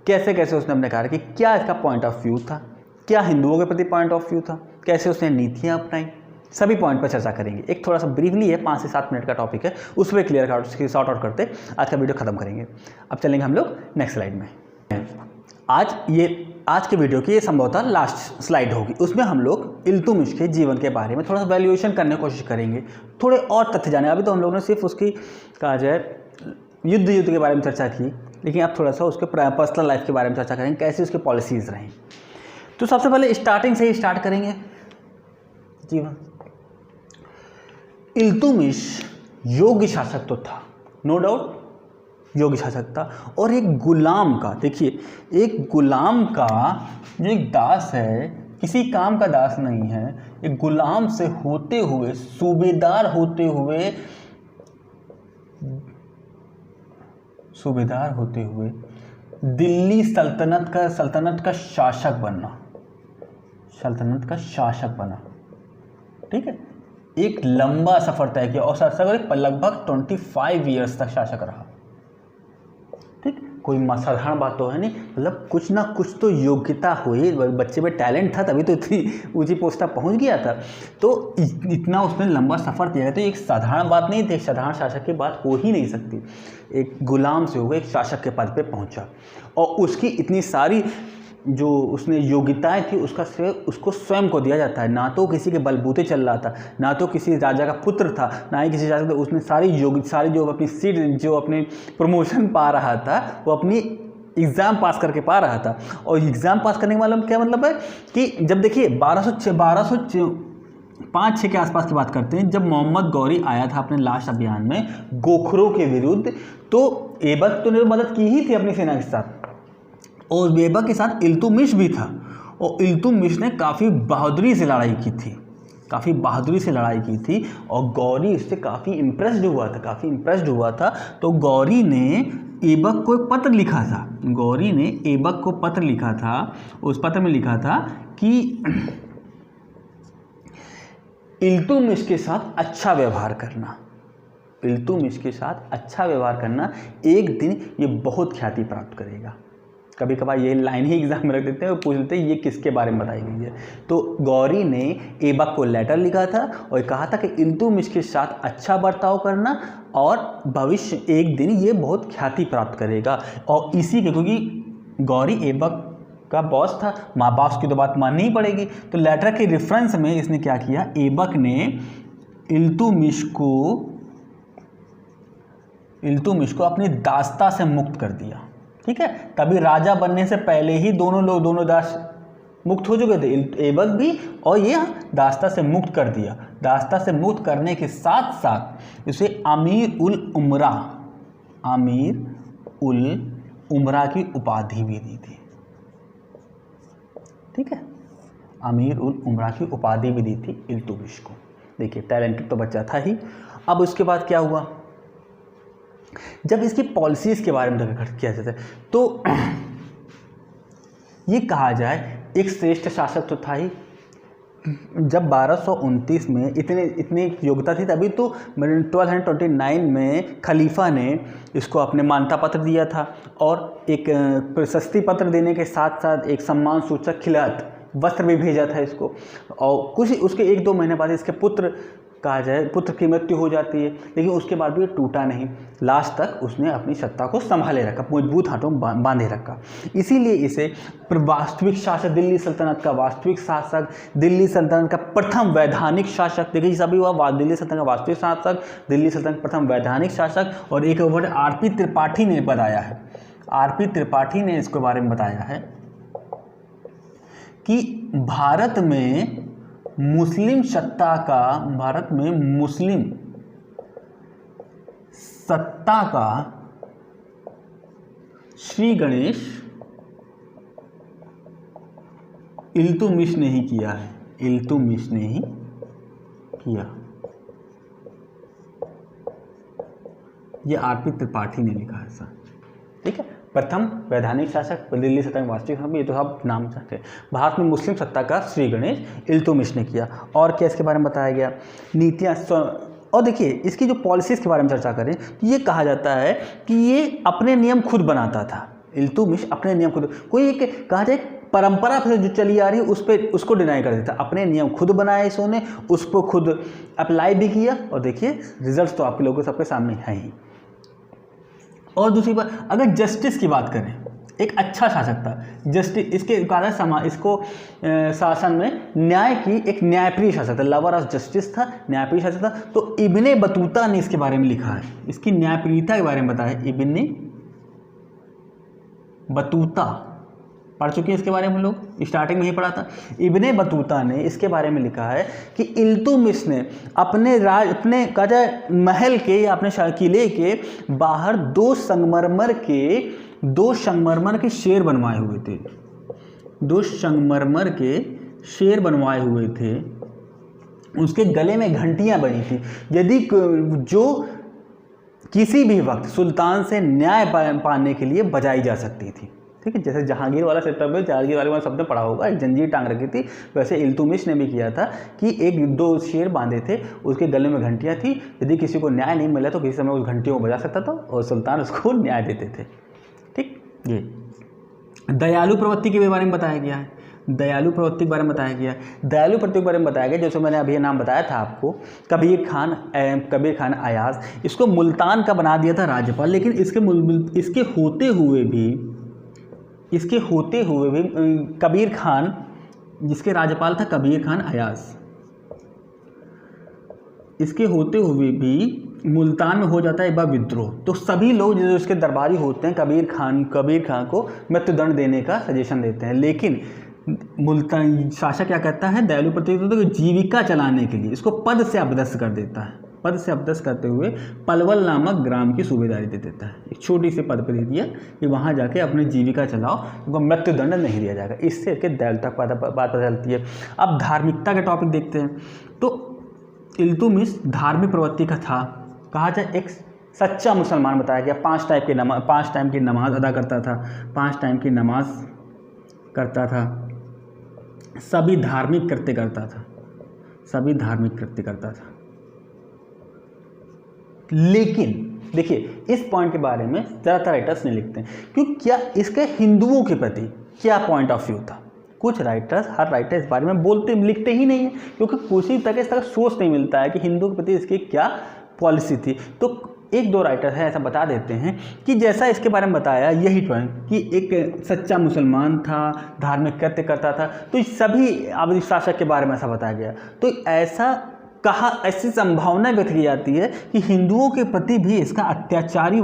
कैसे कैसे उसने अपने कार्य की, क्या इसका पॉइंट ऑफ व्यू था, क्या हिंदुओं के प्रति पॉइंट ऑफ व्यू था, कैसे उसने नीतियाँ अपनाई, सभी पॉइंट पर चर्चा करेंगे। एक थोड़ा सा ब्रीफली है, 5 से 7 मिनट का टॉपिक है, उस पर क्लियर शॉर्ट आउट करते आज का वीडियो खत्म करेंगे। अब चलेंगे हम लोग नेक्स्ट स्लाइड में। आज के वीडियो की ये संभवतः लास्ट स्लाइड होगी। उसमें हम लोग इल्तुतमिश के जीवन के बारे में थोड़ा सा वैल्यूएशन करने की कोशिश करेंगे, थोड़े और तथ्य जाने। अभी तो हम लोगों ने सिर्फ उसकी कहा जाए युद्ध के बारे में चर्चा की, लेकिन अब थोड़ा सा उसके पर्सनल लाइफ के बारे में चर्चा करेंगे, कैसे उसकी पॉलिसीज़ रहीं। तो सबसे पहले स्टार्टिंग से ही स्टार्ट करेंगे जीवन। इल्तुतमिश योग्य शासक तो था, नो डाउट योग्य शासक था, और एक गुलाम का, देखिए एक गुलाम का जो एक दास है, किसी काम का दास नहीं है, एक गुलाम से होते हुए, सूबेदार होते हुए दिल्ली सल्तनत का शासक बना, ठीक है। एक लंबा सफर तय किया और शासक लगभग 25 ईयर्स तक शासक रहा, ठीक। कोई साधारण बात तो है नहीं, मतलब कुछ ना कुछ तो योग्यता हुई, बच्चे में टैलेंट था तभी तो इतनी ऊंची पोस्ट तक पहुंच गया था। तो इतना उसने लंबा सफ़र दिया है, तो एक साधारण बात नहीं थी, एक साधारण शासक की बात हो ही नहीं सकती। एक गुलाम से होकर एक शासक के पद पे पहुंचा, और उसकी इतनी सारी जो उसने योग्यताएं थी उसका श्रेय उसको स्वयं को दिया जाता है। ना तो किसी के बलबूते चल रहा था, ना तो किसी राजा का पुत्र था, ना ही किसी शासक। उसने सारी जो अपनी सीट, जो अपनी प्रमोशन पा रहा था, वो अपनी एग्ज़ाम पास करके पा रहा था। और एग्ज़ाम पास करने का मतलब क्या मतलब है कि जब देखिए 1205-6 के आसपास की बात करते हैं, जब मोहम्मद गौरी आया था अपने लास्ट अभियान में गोखरों के विरुद्ध, तो ऐबक तो ने मदद की ही थी अपनी सेना के साथ, और ऐबक के साथ इल्तुतमिश भी था, और इल्तुतमिश ने काफ़ी बहादुरी से लड़ाई की थी, और गौरी इससे काफ़ी इम्प्रेस्ड हुआ था। तो गौरी ने ऐबक को एक पत्र लिखा था, उस पत्र में लिखा था कि इल्तुतमिश के साथ अच्छा व्यवहार करना, एक दिन ये बहुत ख्याति प्राप्त करेगा। कभी कभार ये लाइन ही एग्जाम में रख देते हैं और पूछ लेते हैं ये किसके बारे में बताई गई है। तो गौरी ने ऐबक को लेटर लिखा था और कहा था कि इल्तुतमिश के साथ अच्छा बर्ताव करना, और भविष्य एक दिन ये बहुत ख्याति प्राप्त करेगा। और इसी के, क्योंकि गौरी ऐबक का बॉस था, माँ बाप की तो बात माननी ही पड़ेगी, तो लेटर के रेफरेंस में इसने क्या किया, ऐबक ने इल्तुतमिश को अपनी दासता से मुक्त कर दिया, ठीक है। तभी राजा बनने से पहले ही दोनों दास मुक्त हो चुके थे, ऐबक भी और ये दासता से मुक्त कर दिया। दासता से मुक्त करने के साथ साथ इसे अमीर उल उमरा की उपाधि भी दी थी, ठीक है। अमीर उल उमरा की उपाधि भी दी थी इल्तुतमिश को। देखिए टैलेंटेड तो बच्चा था ही। अब उसके बाद क्या हुआ, जब इसकी पॉलिसीज़ के बारे में किया जाता है, तो ये कहा जाए एक श्रेष्ठ शासक तो था ही। जब 1229 में इतनी योग्यता थी, तभी तो 1229 में खलीफा ने इसको अपने मान्यता पत्र दिया था, और एक प्रशस्ति पत्र देने के साथ साथ एक सम्मान सूचक खिलात वस्त्र भी भेजा था इसको। और कुछ उसके 1-2 महीने बाद इसके पुत्र की मृत्यु हो जाती है, लेकिन उसके बाद भी ये टूटा नहीं, लास्ट तक उसने अपनी सत्ता को संभाले रखा, मजबूत हाथों बांधे रखा। इसीलिए इसे वास्तविक शासक, दिल्ली सल्तनत का वास्तविक शासक, दिल्ली सल्तनत का प्रथम वैधानिक शासक, देखिए सभी हुआ, दिल्ली सल्तनत का वास्तविक शासक, दिल्ली सल्तनत प्रथम वैधानिक शासक। और एक वर्ड आरपी त्रिपाठी ने बताया है, आरपी त्रिपाठी ने इसके बारे में बताया है कि भारत में मुस्लिम सत्ता का श्री गणेश इल्तुतमिश ने ही किया है, इल्तुतमिश ने ही किया। ये आरपी त्रिपाठी ने लिखा है सर, ठीक है। प्रथम वैधानिक शासक, दिल्ली सल्तनत वास्तविक शासक, ये तो सब नाम सकते हैं। भारत में मुस्लिम सत्ता का श्री गणेश इल्तुतमिश ने किया। और क्या इसके बारे में बताया गया, नीतियाँ। और देखिए इसकी जो पॉलिसीज़ के बारे में चर्चा करें तो ये कहा जाता है कि ये अपने नियम खुद बनाता था। इल्तुतमिश अपने नियम खुद, कोई एक कहा जाए परंपरा से जो चली आ रही है उसको डिनाई कर देता। अपने नियम खुद बनाए इसने, उसको खुद अप्लाई भी किया, और देखिए रिजल्ट तो आप लोगों के सबके सामने है ही। और दूसरी बात, अगर जस्टिस की बात करें, एक अच्छा शासक था। जस्टिस इसके कारण इसको शासन में न्याय की एक न्यायप्रिय शासक था, लवर ऑफ जस्टिस था, न्यायप्रिय शासक था। तो इब्ने बतूता ने इसके बारे में लिखा है, इसकी न्यायप्रियता के बारे में बताया। इब्ने बतूता पढ़ चुके हैं इसके बारे में हम लोग, स्टार्टिंग में ही पढ़ा था। इब्ने बतूता ने इसके बारे में लिखा है कि इल्तुतमिश ने अपने महल के या अपने किले के बाहर दो संगमरमर के शेर बनवाए हुए थे, दो संगमरमर के शेर बनवाए हुए थे। उसके गले में घंटियां बनी थी, यदि जो किसी भी वक्त सुल्तान से न्याय पाने के लिए बजाई जा सकती थी। ठीक है, जैसे जहांगीर वाला सेटअप है, जहांगीर वाले सबने पढ़ा होगा, एक जंजीर टांग रखी थी, वैसे इल्तुतमिश ने भी किया था कि एक दो शेर बांधे थे, उसके गले में घंटियां थी, यदि किसी को न्याय नहीं मिला तो किसी समय उस घंटियों को बजा सकता था और सुल्तान उसको न्याय देते थे। ठीक, ये दयालु प्रवृत्ति के बारे में बताया गया है, दयालु प्रवृत्ति के बारे में बताया गया है। दयालु प्रवृत्ति के बारे में बताया गया, जैसे मैंने अभी नाम बताया था आपको, कबीर खान अयाज, इसको मुल्तान का बना दिया था राज्यपाल, लेकिन इसके होते हुए भी कबीर खान, जिसके राज्यपाल था कबीर खान अयाज, इसके होते हुए भी मुल्तान में हो जाता है एक बार विद्रोह। तो सभी लोग जो इसके दरबारी होते हैं कबीर खान को मृत्युदंड देने का सजेशन देते हैं, लेकिन मुल्तान शासक क्या कहता है, दयालु प्रवृत्ति तो जीविका चलाने के लिए इसको पद से अपदस्थ कर देता है, पद से अपदस्थ करते हुए पलवल नामक ग्राम की सूबेदारी दे देता है, एक छोटी सी पद पर दे दिया कि वहाँ जाके अपनी जीविका चलाओ, उनको मृत्युदंड नहीं दिया जाएगा। इससे इसके दयालुता बात पता चलती है। अब धार्मिकता का टॉपिक देखते हैं। तो इल्तुतमिश धार्मिक प्रवृत्ति का था, कहा जाए एक सच्चा मुसलमान बताया गया। 5 टाइम की नमाज अदा करता था, 5 टाइम की नमाज करता था, सभी धार्मिक कृत्य करता था। लेकिन देखिए इस पॉइंट के बारे में ज़्यादातर राइटर्स नहीं लिखते हैं, क्योंकि क्या इसके हिंदुओं के प्रति क्या पॉइंट ऑफ व्यू था। कुछ राइटर्स, हर राइटर इस बारे में लिखते ही नहीं है, क्योंकि किसी तरह इस तरह सोच नहीं मिलता है कि हिंदुओं के प्रति इसकी क्या पॉलिसी थी। तो 1-2 राइटर है ऐसा बता देते हैं कि जैसा इसके बारे में बताया, यही पॉइंट कि एक सच्चा मुसलमान था, धार्मिक कृत्य करता था, तो सभी अब शासक के बारे में ऐसा बताया गया। तो ऐसी संभावना व्यक्त की जाती है कि हिंदुओं के प्रति भी इसका अत्याचारी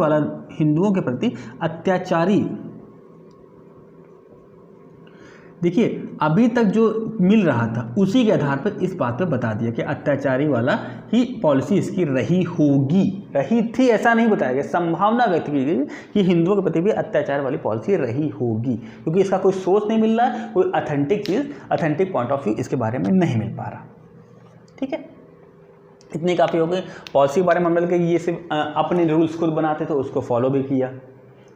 देखिए अभी तक जो मिल रहा था उसी के आधार पर इस बात पे बता दिया कि अत्याचारी वाला ही पॉलिसी इसकी रही थी, ऐसा नहीं बताया गया, संभावना व्यक्त की गई कि हिंदुओं के प्रति भी अत्याचार वाली पॉलिसी रही होगी, क्योंकि इसका कोई सोर्स नहीं मिल रहा है, कोई अथेंटिक पॉइंट ऑफ व्यू इसके बारे में नहीं मिल पा रहा। ठीक है, इतनी काफ़ी हो गई पॉलिसी के बारे में। हम लोग ये सिर्फ अपने रूल्स खुद बनाते थे, उसको फॉलो भी किया।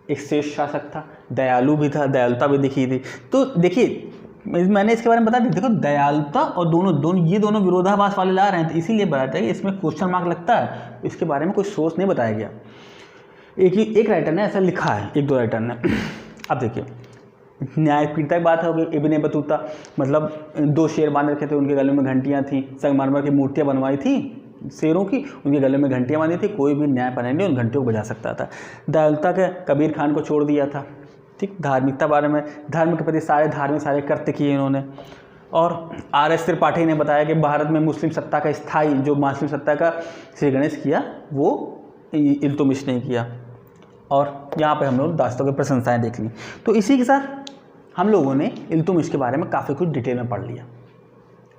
एक श्रेष्ठ शासक था, दयालु भी था, दयालुता भी दिखी थी। तो देखिए मैंने इसके बारे में बता दिया, देखो दयालुता और दोनों विरोधाभास वाले ला रहे हैं, तो इसीलिए बताया कि इसमें क्वेश्चन मार्क लगता है, इसके बारे में कोई सोर्स नहीं बताया गया। एक राइटर ने ऐसा लिखा है, 1-2 राइटर ने। अब देखिए न्यायप्रियता की बात हो गई। इब्ने बतूता मतलब 2 शेर बांध रखे थे, उनके गले में घंटियाँ थी, संगमरमर की मूर्तियाँ बनवाई थी शेरों की, उनके गले में घंटियाँ बांधी थी, कोई भी न्याय पाने नहीं उन घंटियों को बजा सकता था। दयालुता के कबीर खान को छोड़ दिया था। ठीक, धार्मिकता बारे में, धर्म के प्रति सारे कृत्य किए इन्होंने। और RS त्रिपाठी ने बताया कि भारत में मुस्लिम सत्ता का श्री गणेश किया, वो इल्तुतमिश ने किया। और यहाँ पे हम लोग दास्तों की प्रशंसाएँ देख ली। तो इसी के साथ हम लोगों ने इल्तुतमिश के बारे में काफ़ी कुछ डिटेल में पढ़ लिया,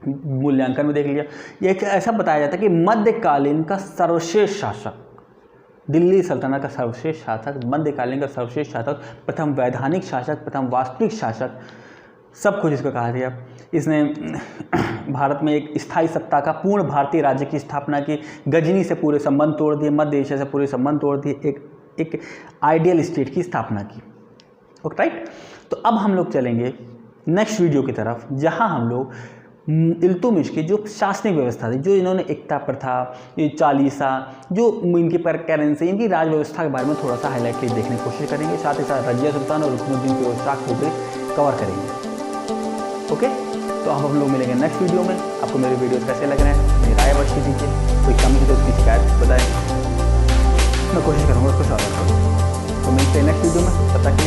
मूल्यांकन में देख लिया। ये ऐसा बताया जाता है कि मध्यकालीन का सर्वश्रेष्ठ शासक, दिल्ली सल्तनत का सर्वश्रेष्ठ शासक, मध्यकालीन का सर्वश्रेष्ठ शासक, प्रथम वैधानिक शासक, प्रथम वास्तविक शासक, सब कुछ इसको कहा गया। इसने भारत में एक स्थायी सत्ता का, पूर्ण भारतीय राज्य की स्थापना की, गजनी से पूरे संबंध तोड़ दिए, मध्य एशिया से पूरे संबंध तोड़ दिए, एक आइडियल स्टेट की स्थापना की। Okay right. तो अब हम लोग चलेंगे नेक्स्ट वीडियो की तरफ, जहां हम लोग इल्तुतमिश की जो शासनिक व्यवस्था थी, जो इन्होंने एकता प्रथा, ये चालीसा, जो इनकी करेंसी, इनकी राज व्यवस्था के बारे में थोड़ा सा हाईलाइट करके देखने की कोशिश करेंगे। साथ ही साथ रजिया सुल्तान और रुकनुद्दीन फिरोज शाह को भी कवर करेंगे। ओके, तो अब हम लोग मिलेंगे नेक्स्ट वीडियो में। आपको मेरे वीडियोस कैसे लग रहे हैं मेरी राय अवश्य दीजिए, कोई कमी है तो उसकी शिकायत बताएं, मैं कोशिश करूँगा उसको सॉल्व करूँ। तो मिलते हैं नेक्स्ट वीडियो में, तब तक